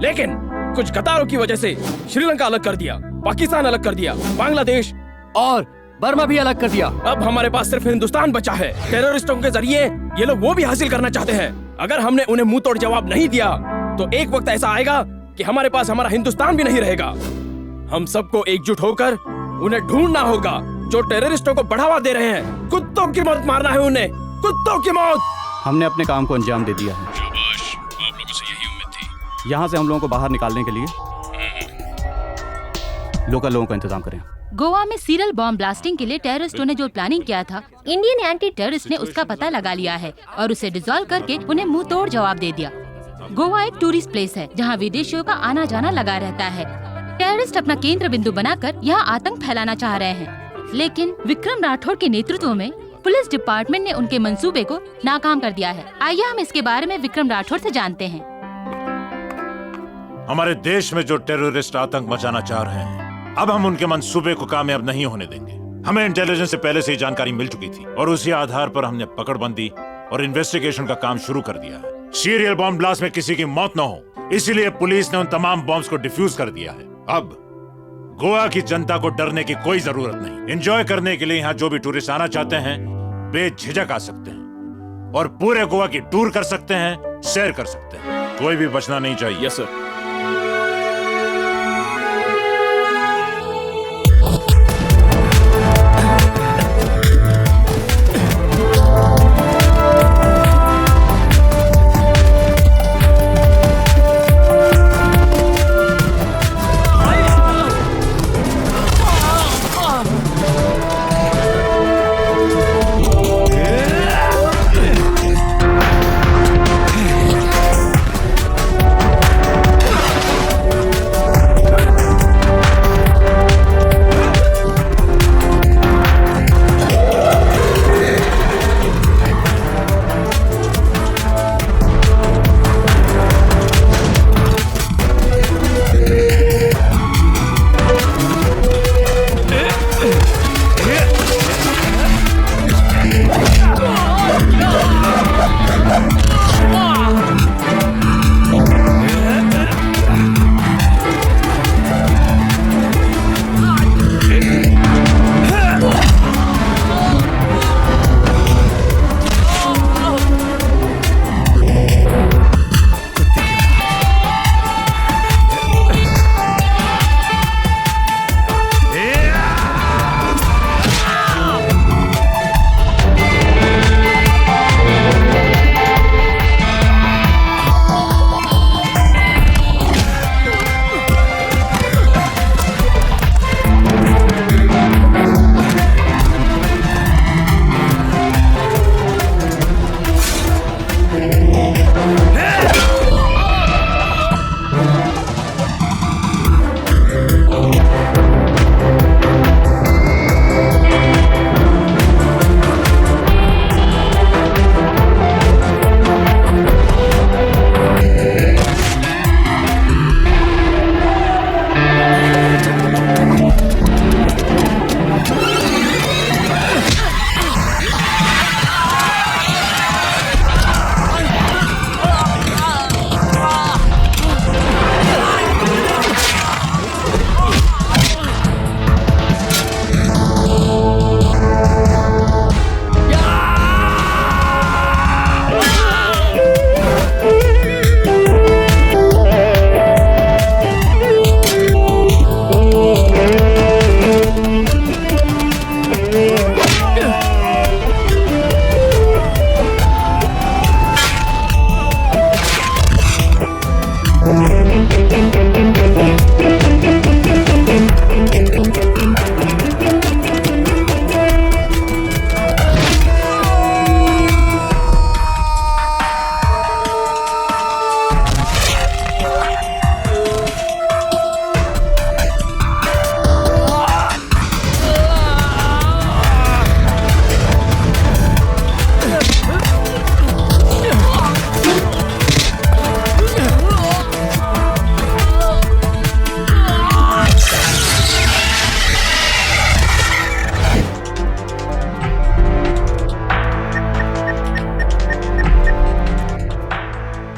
लेकिन कुछ गद्दारों की वजह से श्रीलंका अलग कर दिया, पाकिस्तान अलग कर दिया, बांग्लादेश और बर्मा भी अलग कर दिया। अब हमारे पास सिर्फ हिंदुस्तान बचा है। टेररिस्टों के जरिए ये लोग वो भी हासिल करना चाहते हैं। अगर हमने उन्हें मुंह तोड़ जवाब नहीं दिया तो एक वक्त ऐसा आएगा कि हमारे पास हमारा हिंदुस्तान भी नहीं रहेगा। हम सबको एकजुट होकर उन्हें ढूंढना होगा जो टेररिस्टों को बढ़ावा दे रहे हैं। कुत्तों की मौत मारना है उन्हें, कुत्तों की मौत। हमने अपने काम को अंजाम दे दिया है। आप लोगों से यही उम्मीद थी। यहाँ से हम लोगों को बाहर निकालने के लिए लोकल लोगों का इंतजाम करें। गोवा में सीरियल बॉम्ब ब्लास्टिंग के लिए टेररिस्टों ने जो प्लानिंग किया था, इंडियन एंटी टेररिस्ट ने उसका पता लगा लिया है और उसे डिसॉल्व करके उन्हें मुंह तोड़ जवाब दे दिया। गोवा एक टूरिस्ट प्लेस है जहां विदेशियों का आना जाना लगा रहता है। टेररिस्ट अपना केंद्र बिंदु बनाकर यहां आतंक फैलाना चाह रहे हैं, लेकिन विक्रम राठौड़ के नेतृत्व में पुलिस डिपार्टमेंट ने उनके मंसूबे को नाकाम कर दिया है। आइए हम इसके बारे में विक्रम राठौड़ से जानते हैं। हमारे देश में जो टेररिस्ट आतंक मचाना चाह रहे हैं, अब हम उनके मंसूबे को कामयाब नहीं होने देंगे। हमें इंटेलिजेंस से पहले से ही जानकारी मिल चुकी थी और उसी आधार पर हमने पकड़बंदी और इन्वेस्टिगेशन का काम शुरू कर दिया है। सीरियल बॉम्ब ब्लास्ट में किसी की मौत न हो, इसीलिए पुलिस ने उन तमाम बॉम्ब्स को डिफ्यूज कर दिया है। अब गोवा की जनता को डरने की कोई जरूरत नहीं। एंजॉय करने के लिए यहाँ जो भी टूरिस्ट आना चाहते हैं बेझिझक आ सकते हैं और पूरे गोवा की टूर कर सकते हैं, सैर कर सकते हैं। कोई भी बचना नहीं चाहिए। Yes sir.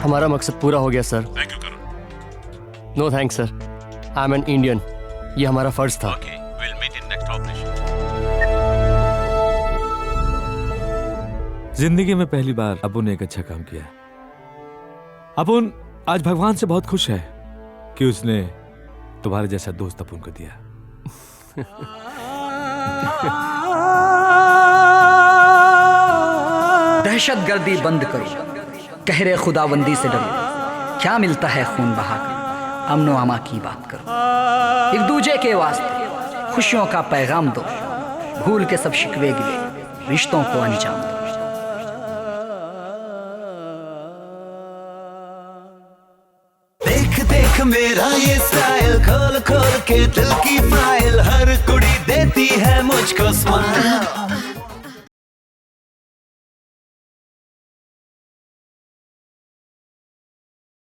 हमारा मकसद पूरा हो गया sir. Thank you Karan. No thanks sir, I am an Indian, ये हमारा फर्ज था। Will meet in next operation. जिंदगी में पहली बार अपुन ने एक अच्छा काम किया। अपुन आज भगवान से बहुत खुश है कि उसने तुम्हारे जैसा दोस्त अपुन को दिया। दहशतगर्दी बंद करो, कहरे खुदाबंदी से डरो, क्या मिलता है खून बहाकर, अमनो अमा की बात करो, एक दूजे के वास्ते खुशियों का पैगाम दो, भूल के सब शिकवे गिले रिश्तों को अंजाम दो। देख देख मेरा ये स्टाइल, खोल खोल के दिल की फाइल, हर कुड़ी देती है मुझको स्माइल।